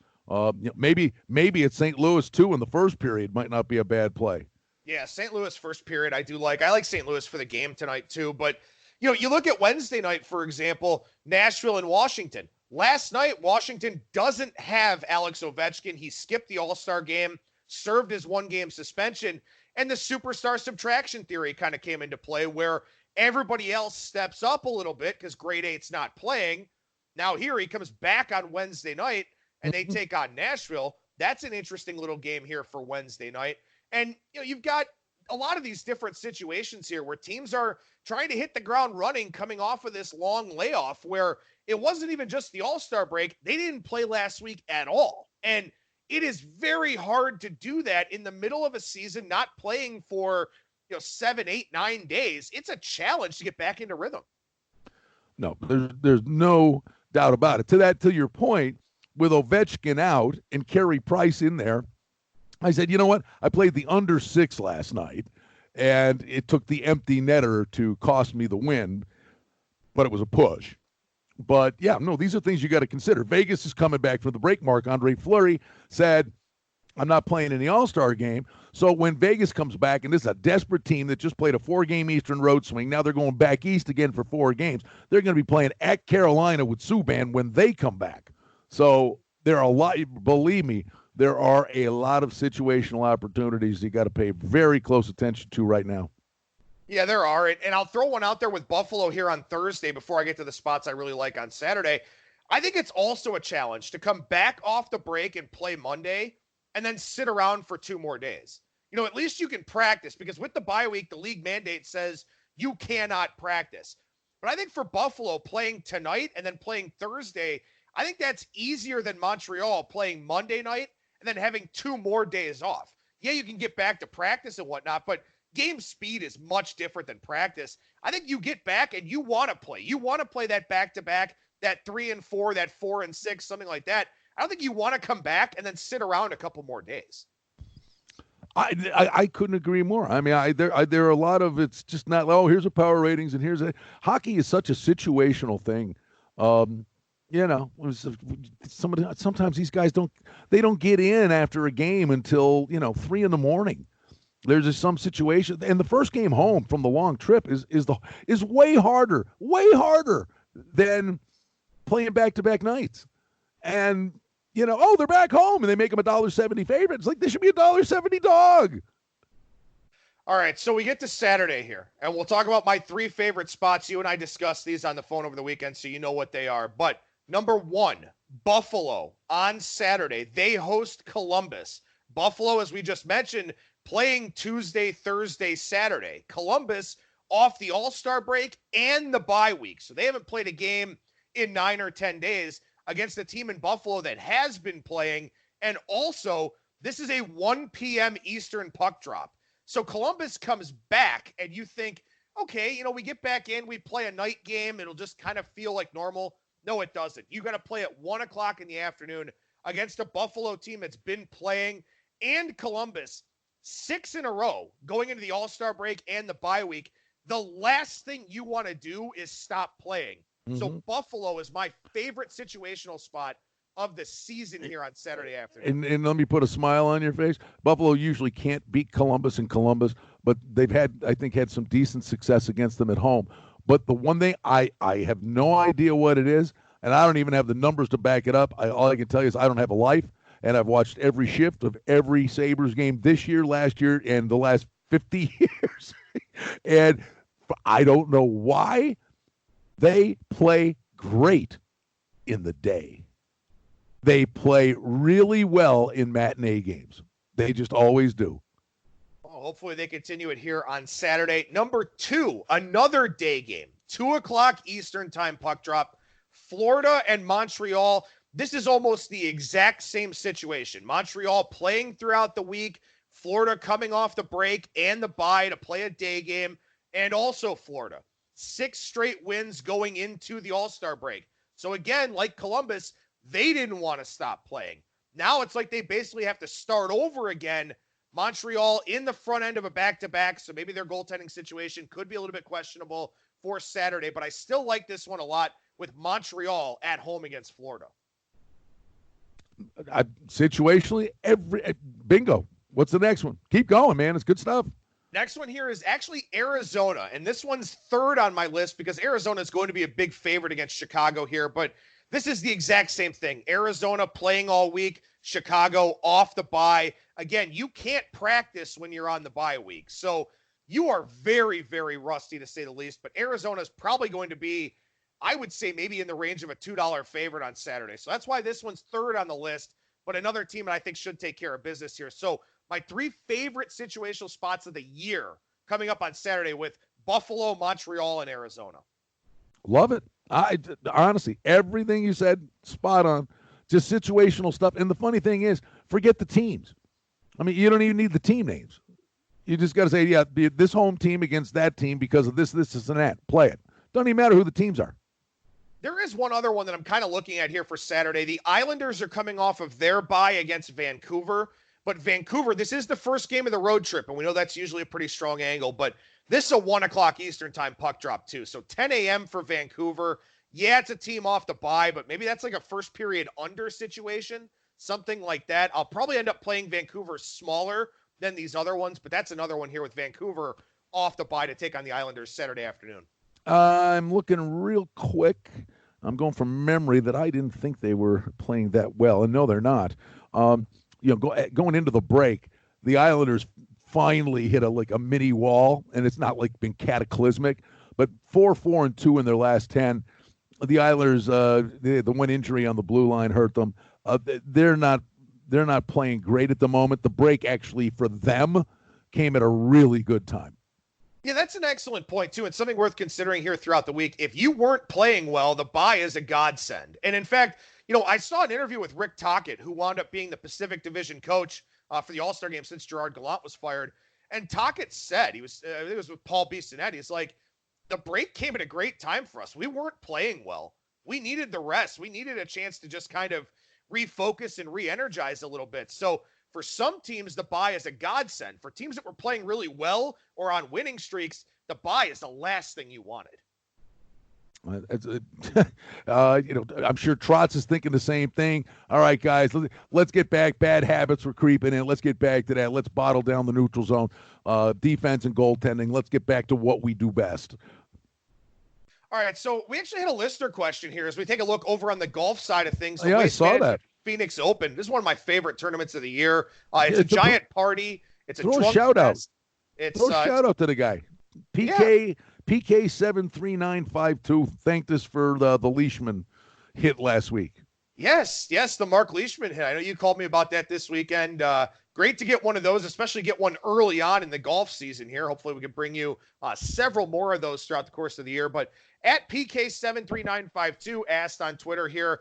S2: Maybe it's St. Louis too in the first period might not be a bad play.
S1: Yeah, St. Louis first period I do like. I like St. Louis for the game tonight too, but you look at Wednesday night, for example, Nashville and Washington. Last night, Washington doesn't have Alex Ovechkin. He skipped the All-Star game, served his one-game suspension, and the superstar subtraction theory kind of came into play where everybody else steps up a little bit because grade 8's not playing. Now here he comes back on Wednesday night, and they take on Nashville. That's an interesting little game here for Wednesday night. And, you've got a lot of these different situations here where teams are trying to hit the ground running coming off of this long layoff where it wasn't even just the All-Star break. They didn't play last week at all. And it is very hard to do that in the middle of a season, not playing for, 7, 8, 9 days. It's a challenge to get back into rhythm.
S2: No, there's no doubt about it. To your point, with Ovechkin out and Carey Price in there, I said, you know what? I played the under 6 last night, and it took the empty netter to cost me the win, but it was a push. But, yeah, no, these are things you got to consider. Vegas is coming back from the break. Marc-Andre Fleury said, I'm not playing in the All-Star game. So when Vegas comes back, and this is a desperate team that just played a 4-game Eastern road swing, now they're going back east again for 4 games. They're going to be playing at Carolina with Subban when they come back. So there are a lot, believe me, there are a lot of situational opportunities you got to pay very close attention to right now.
S1: Yeah, there are. And I'll throw one out there with Buffalo here on Thursday before I get to the spots I really like on Saturday. I think it's also a challenge to come back off the break and play Monday and then sit around for 2 more days. At least you can practice because with the bye week, the league mandate says you cannot practice. But I think for Buffalo playing tonight and then playing Thursday, I think that's easier than Montreal playing Monday night and then having 2 more days off. Yeah, you can get back to practice and whatnot, but game speed is much different than practice. I think you get back and you want to play. You want to play that back-to-back, that 3 and 4, that 4 and 6, something like that. I don't think you want to come back and then sit around a couple more days.
S2: I couldn't agree more. I mean, there are a lot of, it's just not, here's a power ratings and here's a, hockey is such a situational thing. Sometimes these guys don't get in after a game until, 3 a.m. There's just some situation, and the first game home from the long trip is way harder than playing back-to-back nights. And they're back home and they make them $1.70 favorites. Like they should be $1.70 dog.
S1: All right, so we get to Saturday here, and we'll talk about my 3 favorite spots. You and I discussed these on the phone over the weekend, so you know what they are. But number 1, Buffalo on Saturday. They host Columbus. Buffalo, as we just mentioned, playing Tuesday, Thursday, Saturday. Columbus off the All-Star break and the bye week. So they haven't played a game in 9 or 10 days against a team in Buffalo that has been playing. And also, this is a 1 p.m. Eastern puck drop. So Columbus comes back, and you think, okay, we get back in, we play a night game, it'll just kind of feel like normal. No, it doesn't. You got to play at 1 o'clock in the afternoon against a Buffalo team that's been playing, and Columbus 6 in a row going into the All-Star break and the bye week. The last thing you want to do is stop playing. Mm-hmm. So Buffalo is my favorite situational spot of the season here on Saturday afternoon.
S2: And let me put a smile on your face. Buffalo usually can't beat Columbus in Columbus, but they've had some decent success against them at home. But the one thing, I have no idea what it is, and I don't even have the numbers to back it up. All I can tell you is I don't have a life, and I've watched every shift of every Sabres game this year, last year, and the last 50 years. And I don't know why they play great in the day. They play really well in matinee games. They just always do.
S1: Well, hopefully they continue it here on Saturday. Number 2, another day game. 2 o'clock Eastern time puck drop. Florida and Montreal. This is almost the exact same situation. Montreal playing throughout the week. Florida coming off the break and the bye to play a day game. And also Florida. 6 straight wins going into the All-Star break. So again, like Columbus, they didn't want to stop playing. Now it's like they basically have to start over again. Montreal in the front end of a back-to-back, so maybe their goaltending situation could be a little bit questionable for Saturday, but I still like this one a lot with Montreal at home against Florida.
S2: Situationally, bingo. What's the next one? Keep going, man. It's good stuff.
S1: Next one here is actually Arizona, and this one's third on my list because Arizona is going to be a big favorite against Chicago here, but this is the exact same thing. Arizona playing all week, Chicago off the bye. Again, you can't practice when you're on the bye week, so you are very, very rusty to say the least, but Arizona is probably going to be, I would say, maybe in the range of a $2 favorite on Saturday. So that's why this one's third on the list, but another team that I think should take care of business here. So my 3 favorite situational spots of the year coming up on Saturday with Buffalo, Montreal, and Arizona.
S2: Love it. I honestly, everything you said, spot on. Just situational stuff. And the funny thing is, forget the teams. I mean, you don't even need the team names. You just got to say, yeah, this home team against that team because of this, and that. Play it. Doesn't even matter who the teams are.
S1: There is one other one that I'm kind of looking at here for Saturday. The Islanders are coming off of their bye against Vancouver. But Vancouver, this is the first game of the road trip, and we know that's usually a pretty strong angle. But this is a 1 o'clock Eastern time puck drop, too. So 10 a.m. for Vancouver. Yeah, it's a team off the bye, but maybe that's like a first period under situation, something like that. I'll probably end up playing Vancouver smaller than these other ones, but that's another one here with Vancouver off the bye to take on the Islanders Saturday afternoon.
S2: I'm looking real quick. I'm going from memory that I didn't think they were playing that well, and no, they're not. Going into the break, the Islanders finally hit a mini wall, and it's not like been cataclysmic, but 4-4-2 in their last 10. The Islanders, the one injury on the blue line hurt them. They're not playing great at the moment. The break actually for them came at a really good time.
S1: Yeah, that's an excellent point, too, and something worth considering here throughout the week. If you weren't playing well, the bye is a godsend. And in fact, I saw an interview with Rick Tocchet, who wound up being the Pacific Division coach for the All-Star game since Gerard Gallant was fired. And Tocchet said, it was with Paul Bissonette, he's like, the break came at a great time for us. We weren't playing well. We needed the rest. We needed a chance to just kind of refocus and re-energize a little bit. So for some teams, the bye is a godsend. For teams that were playing really well or on winning streaks, the bye is the last thing you wanted.
S2: I'm sure Trotz is thinking the same thing. All right, guys, let's get back. Bad habits were creeping in. Let's get back to that. Let's bottle down the neutral zone, defense and goaltending. Let's get back to what we do best.
S1: All right, so we actually had a listener question here as we take a look over on the golf side of things.
S2: Yeah, I saw that.
S1: Phoenix Open. This is one of my favorite tournaments of the year. It's a giant party. It's a
S2: drunk shout-out.
S1: Throw
S2: a shout-out to the guy. PK 73952 thanked us for the Leishman hit last week.
S1: Yes, the Mark Leishman hit. I know you called me about that this weekend. great to get one of those, especially get one early on in the golf season here. Hopefully we can bring you several more of those throughout the course of the year. But at PK73952 asked on Twitter here,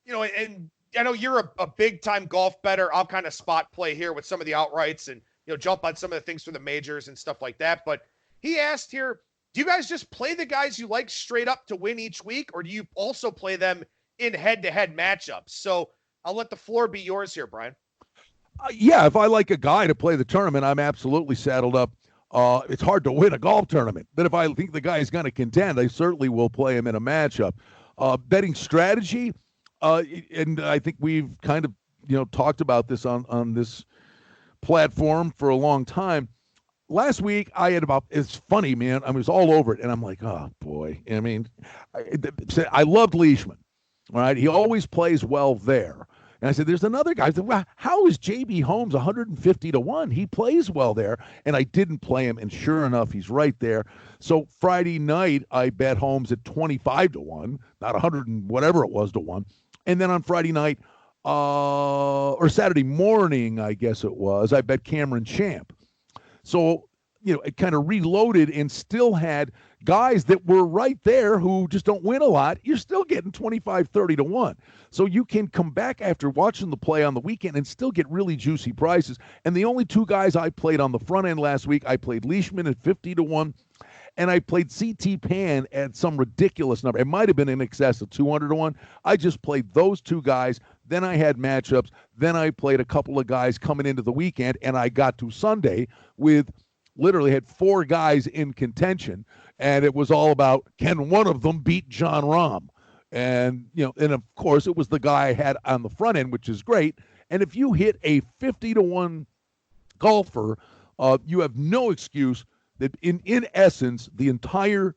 S1: and I know you're a big time golf bettor. I'll kind of spot play here with some of the outrights and, jump on some of the things for the majors and stuff like that. But he asked here, do you guys just play the guys you like straight up to win each week, or do you also play them in head-to-head matchups? So I'll let the floor be yours here, Brian.
S2: Yeah, if I like a guy to play the tournament, I'm absolutely saddled up. It's hard to win a golf tournament, but if I think the guy is going to contend, I certainly will play him in a matchup. Betting strategy, and I think we've kind of talked about this on this platform for a long time. Last week, I had it's funny, man. I was all over it, and I'm like, oh, boy. I mean, I loved Leishman, all right? He always plays well there. And I said, there's another guy. I said, well, how is J.B. Holmes 150-1? He plays well there. And I didn't play him, and sure enough, he's right there. So Friday night, I bet Holmes at 25-1, not 100 and whatever it was to 1. And then on Friday night, or Saturday morning, I guess it was, I bet Cameron Champ. So, it kind of reloaded and still had guys that were right there who just don't win a lot. You're still getting 25-30-1. So you can come back after watching the play on the weekend and still get really juicy prices. And the only two guys I played on the front end last week, I played Leishman at 50-1, and I played CT Pan at some ridiculous number. It might have been in excess of 200-1. I just played those two guys. Then I had matchups. Then I played a couple of guys coming into the weekend, and I got to Sunday with literally had four guys in contention, and it was all about, can one of them beat John Rahm? And, and of course, it was the guy I had on the front end, which is great. And if you hit a 50-1 golfer, you have no excuse that in essence, the entire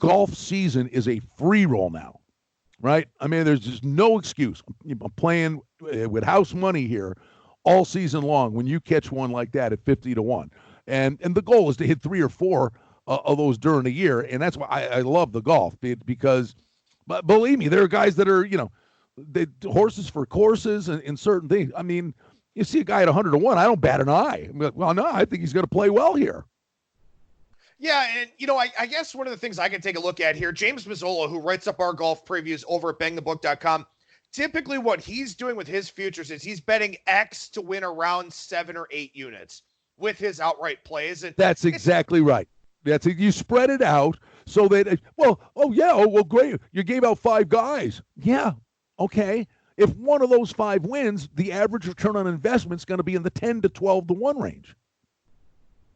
S2: golf season is a free roll now, right? I mean, there's just no excuse. I'm playing with house money here all season long when you catch one like that at 50-1. And the goal is to hit 3 or 4 of those during the year. And that's why I love the golf, because, but believe me, there are guys that are, they horses for courses and certain things. I mean, you see a guy at 100-1, I don't bat an eye. I'm like, well, no, I think he's going to play well here.
S1: Yeah, and, I guess one of the things I can take a look at here, James Mazzola, who writes up our golf previews over at BangTheBook.com, typically what he's doing with his futures is he's betting X to win around 7 or 8 units with his outright plays. And
S2: that's exactly right. You spread it out so that, great. You gave out 5 guys. Yeah, okay. If one of those 5 wins, the average return on investment is going to be in the 10 to 12-1 range.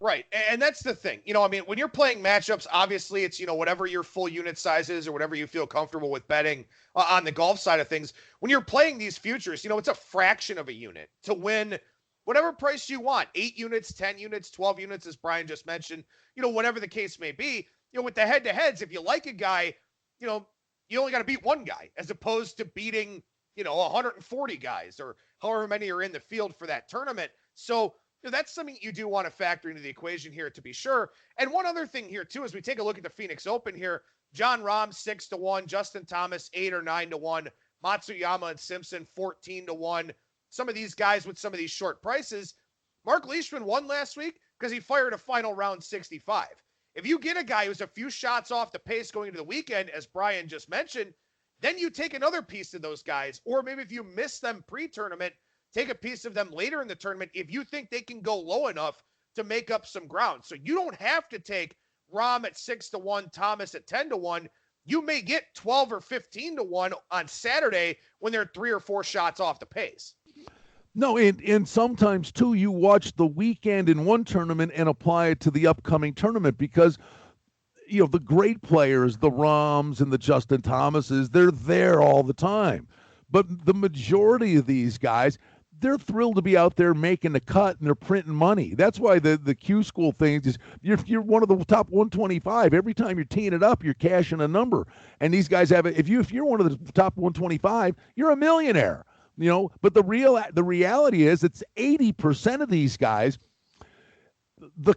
S1: Right. And that's the thing. When you're playing matchups, obviously it's, whatever your full unit size is or whatever you feel comfortable with betting on the golf side of things. When you're playing these futures, it's a fraction of a unit to win whatever price you want, 8 units, 10 units, 12 units, as Brian just mentioned, whatever the case may be. With the head-to-heads, if you like a guy, you only got to beat one guy as opposed to beating, 140 guys or however many are in the field for that tournament. So that's something you do want to factor into the equation here, to be sure. And one other thing here, too, as we take a look at the Phoenix Open here, John Rahm 6-1, Justin Thomas 8 or 9-1, Matsuyama and Simpson 14-1. Some of these guys with some of these short prices. Mark Leishman won last week because he fired a final round 65. If you get a guy who's a few shots off the pace going into the weekend, as Brian just mentioned, then you take another piece of those guys. Or maybe if you miss them pre-tournament, take a piece of them later in the tournament if you think they can go low enough to make up some ground. So you don't have to take Rahm at 6-1, Thomas at 10-1. You may get 12 or 15-1 on Saturday when they're 3 or 4 shots off the pace.
S2: No, and sometimes, too, you watch the weekend in one tournament and apply it to the upcoming tournament because, the great players, the Rahms and the Justin Thomases, they're there all the time. But the majority of these guys, they're thrilled to be out there making the cut and they're printing money. That's why the Q school thing is you're one of the top 125. Every time you're teeing it up, you're cashing a number. And these guys have it. If you're one of the top 125, you're a millionaire. But the reality is it's 80% of these guys, the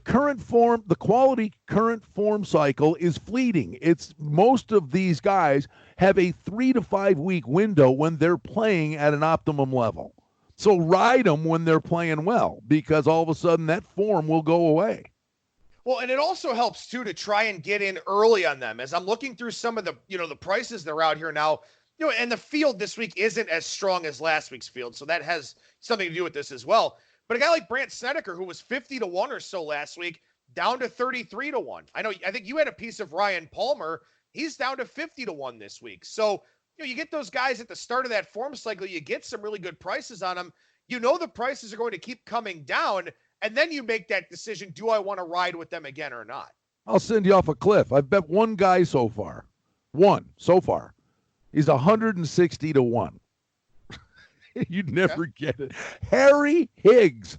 S2: quality current form cycle is fleeting. It's most of these guys have a 3 to 5 week window when they're playing at an optimum level. So ride them when they're playing well, because all of a sudden that form will go away.
S1: Well, and it also helps too to try and get in early on them. As I'm looking through some of the, the prices that are out here now, and the field this week isn't as strong as last week's field, so that has something to do with this as well. But a guy like Brandt Snedeker, who was 50-1 or so last week, down to 33-1. I think you had a piece of Ryan Palmer. He's down to 50-1 this week. So, you get those guys at the start of that form cycle, you get some really good prices on them. The prices are going to keep coming down, and then you make that decision, do I want to ride with them again or not?
S2: I'll send you off a cliff. I've bet one guy so far. One so far. He's 160-1. You'd never get it. Harry Higgs.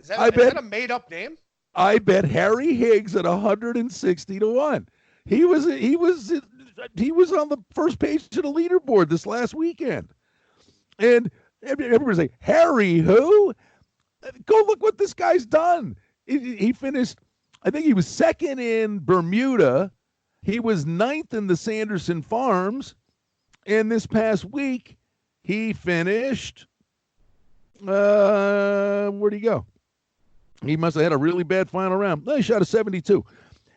S1: Is that a made-up name?
S2: I bet Harry Higgs at 160-1. He was on the first page of the leaderboard this last weekend. And everybody's like, Harry who? Go look what this guy's done. He finished, I think he was second in Bermuda. He was ninth in the Sanderson Farms. And this past week, he finished, where'd he go? He must have had a really bad final round. No, he shot a 72.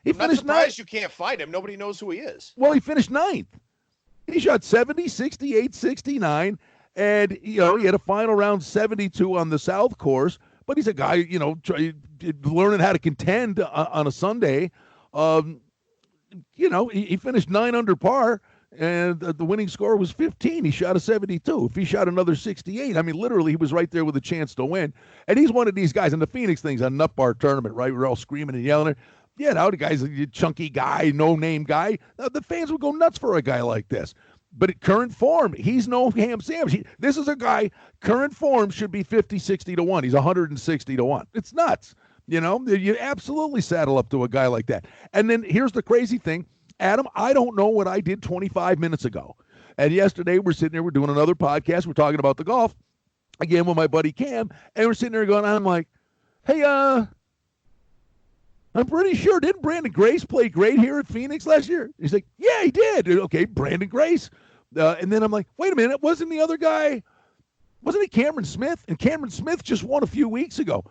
S1: I'm not surprised you can't find him. Nobody knows who he is.
S2: Well, he finished ninth. He shot 70, 68, 69, and, he had a final round 72 on the South course, but he's a guy, learning how to contend on a Sunday. He finished 9 under par, and the winning score was 15. He shot a 72. If he shot another 68, literally he was right there with a chance to win. And he's one of these guys, and the Phoenix thing's a nut bar tournament, right? We're all screaming and yelling. Yeah, now the guy's a chunky guy, no-name guy. The fans would go nuts for a guy like this. But at current form, he's no ham sandwich. This is a guy, current form should be 50, 60-1. He's 160-1. It's nuts. You absolutely saddle up to a guy like that. And then here's the crazy thing. Adam, I don't know what I did 25 minutes ago. And yesterday we're sitting there, we're doing another podcast. We're talking about the golf, again with my buddy Cam. And we're sitting there going, I'm like, hey, I'm pretty sure, didn't Brandon Grace play great here at Phoenix last year? He's like, yeah, he did. Okay, Brandon Grace. And then I'm like, wait a minute, wasn't it Cameron Smith? And Cameron Smith just won a few weeks ago.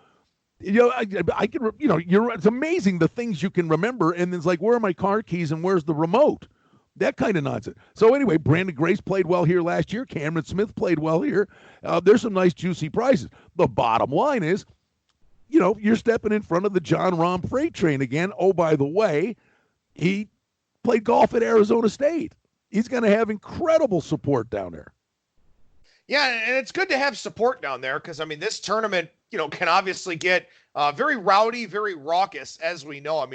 S2: I can, it's amazing the things you can remember. And it's like, where are my car keys and where's the remote? That kind of nonsense. So anyway, Brandon Grace played well here last year. Cameron Smith played well here. There's some nice juicy prizes. The bottom line is, you're stepping in front of the John Rahm freight train again. Oh, by the way, he played golf at Arizona State. He's going to have incredible support down there.
S1: Yeah, and it's good to have support down there because, this tournament, can obviously get very rowdy, very raucous, as we know.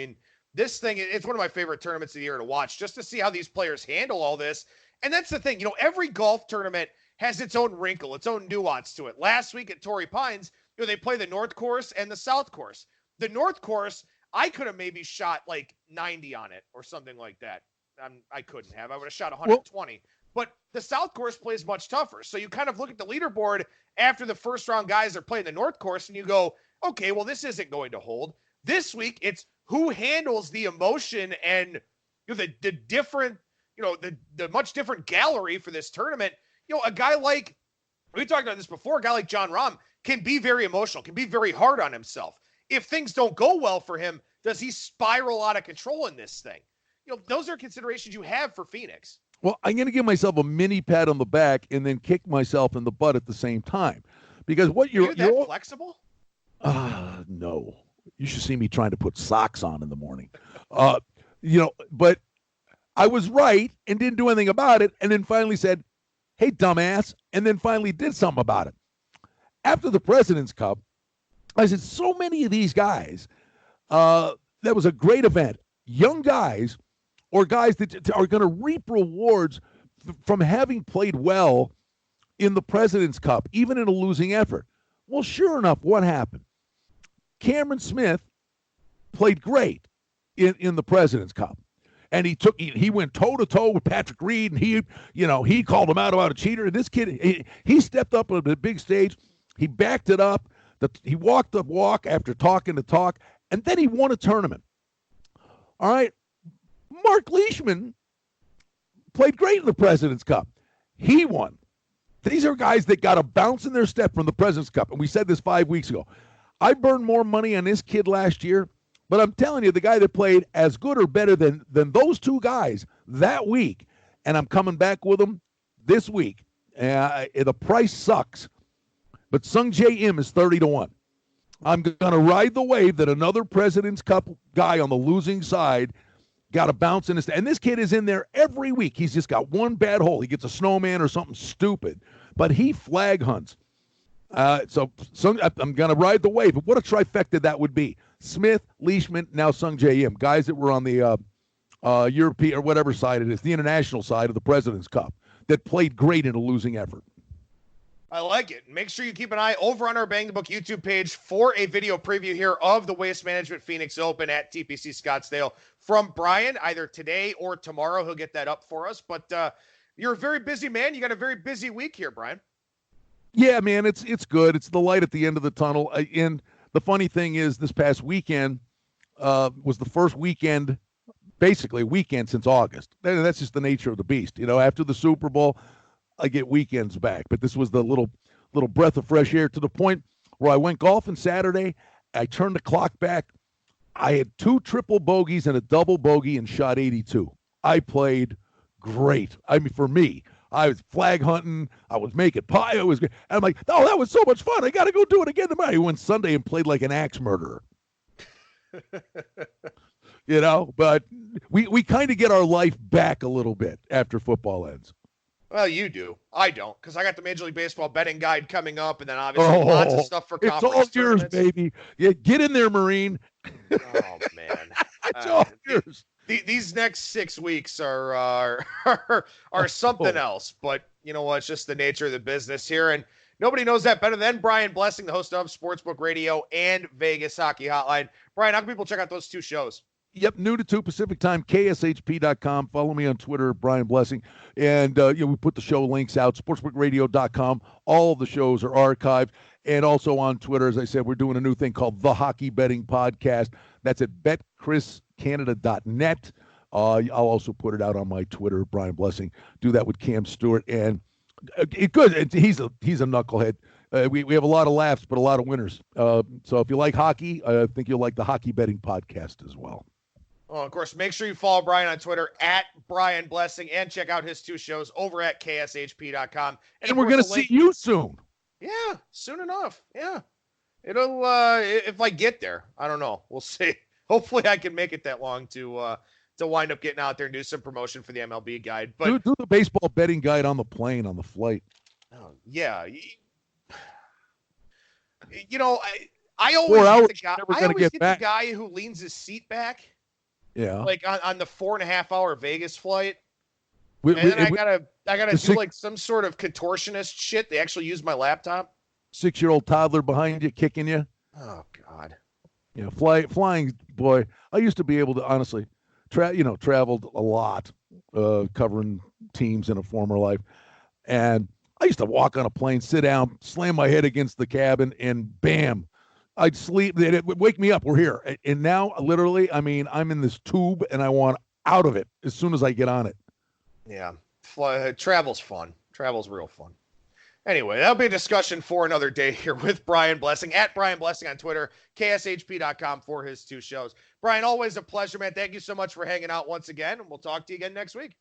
S1: This thing, it's one of my favorite tournaments of the year to watch, just to see how these players handle all this. And that's the thing, every golf tournament has its own wrinkle, its own nuance to it. Last week at Torrey Pines, they play the North Course and the South Course. The North Course, I could have maybe shot like 90 on it or something like that. I couldn't have. I would have shot 120. But the South Course plays much tougher. So you kind of look at the leaderboard after the first round guys are playing the North Course and you go, okay, well, this isn't going to hold. This week, it's who handles the emotion and the different, the much different gallery for this tournament. A guy like, we talked about this before, a guy like John Rahm can be very emotional, can be very hard on himself. If things don't go well for him, does he spiral out of control in this thing? Those are considerations you have for Phoenix.
S2: Well, I'm going to give myself a mini pat on the back and then kick myself in the butt at the same time. Because what you're
S1: that flexible?
S2: No. You should see me trying to put socks on in the morning. But I was right and didn't do anything about it and then finally said, hey, dumbass, and then finally did something about it. After the President's Cup, I said, so many of these guys, that was a great event. Young guys or guys that are going to reap rewards from having played well in the President's Cup, even in a losing effort. Well, sure enough, what happened? Cameron Smith played great in the President's Cup. And he went toe-to-toe with Patrick Reed, and he called him out about a cheater. And this kid, he stepped up on the big stage. He backed it up. He walked the walk after talking the talk, and then he won a tournament. All right. Mark Leishman played great in the President's Cup. He won. These are guys that got a bounce in their step from the President's Cup. And we said this 5 weeks ago. I burned more money on this kid last year, but I'm telling you, the guy that played as good or better than those two guys that week, and I'm coming back with him this week. The price sucks, but Sung Jae Im is 30-1. I'm going to ride the wave that another President's Cup guy on the losing side got a bounce in his. And this kid is in there every week. He's just got one bad hole. He gets a snowman or something stupid, but he flag hunts. So I'm going to ride the wave. What a trifecta that would be. Smith, Leishman, now Sung Jae Im, guys that were on the European or whatever side it is, the international side of the President's Cup, that played great in a losing effort.
S1: I like it. Make sure you keep an eye over on our Bang the Book YouTube page for a video preview here of the Waste Management Phoenix Open at TPC Scottsdale from Brian, either today or tomorrow. He'll get that up for us. But you're a very busy man. You got a very busy week here, Brian.
S2: Yeah, man, it's good. It's the light at the end of the tunnel. And the funny thing is, this past weekend was the first weekend, basically weekend since August. That's just the nature of the beast. You know, after the Super Bowl, I get weekends back. But this was the little breath of fresh air, to the point where I went golfing Saturday. I turned the clock back. I had 2 triple bogeys and a double bogey and shot 82. I played great. I mean, for me, I was flag hunting. I was making pie. It was good. And I'm like, oh, that was so much fun. I got to go do it again tomorrow. I went Sunday and played like an axe murderer. You know, but we kind of get our life back a little bit after football ends.
S1: Well, you do. I don't, because I got the Major League Baseball betting guide coming up, and then obviously lots of stuff for conference.
S2: It's all yours, baby. Yeah, get in there, Marine.
S1: Oh, man.
S2: It's all yours.
S1: These next 6 weeks are something else, but you know what? It's just the nature of the business here, and nobody knows that better than Brian Blessing, the host of Sportsbook Radio and Vegas Hockey Hotline. Brian, how can people check out those 2 shows?
S2: Yep, noon to 2 Pacific time, kshp.com. Follow me on Twitter, Brian Blessing. And we put the show links out, sportsbookradio.com. All of the shows are archived. And also on Twitter, as I said, we're doing a new thing called The Hockey Betting Podcast. That's at betchriscanada.net. I'll also put it out on my Twitter, Brian Blessing. Do that with Cam Stewart. And he's a knucklehead. We have a lot of laughs, but a lot of winners. So if you like hockey, I think you'll like the Hockey Betting Podcast as well.
S1: Well, of course, make sure you follow Brian on Twitter at Brian Blessing and check out his 2 shows over at kshp.com.
S2: And we're going to see you soon.
S1: Yeah, soon enough. Yeah. It'll, if I get there, I don't know. We'll see. Hopefully I can make it that long to wind up getting out there and do some promotion for the MLB guide. But
S2: do the baseball betting guide on the plane, on the flight.
S1: Oh, yeah. You know, I always get the guy who leans his seat back.
S2: Yeah.
S1: Like on the 4.5-hour Vegas flight. I gotta do like some sort of contortionist shit. They actually use my laptop.
S2: 6-year-old toddler behind you, kicking you.
S1: Oh God.
S2: Yeah, flying, boy. I used to be able to honestly, traveled a lot, covering teams in a former life, and I used to walk on a plane, sit down, slam my head against the cabin, and bam, I'd sleep. It would wake me up. We're here. And now, literally, I mean, I'm in this tube, and I want out of it as soon as I get on it.
S1: Yeah. Travel's fun. Travel's real fun. Anyway, that'll be a discussion for another day here with Brian Blessing, at Brian Blessing on Twitter, kshp.com for his 2 shows. Brian, always a pleasure, man. Thank you so much for hanging out once again, and we'll talk to you again next week.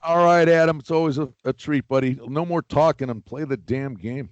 S2: All right, Adam. It's always a treat, buddy. No more talking and play the damn game.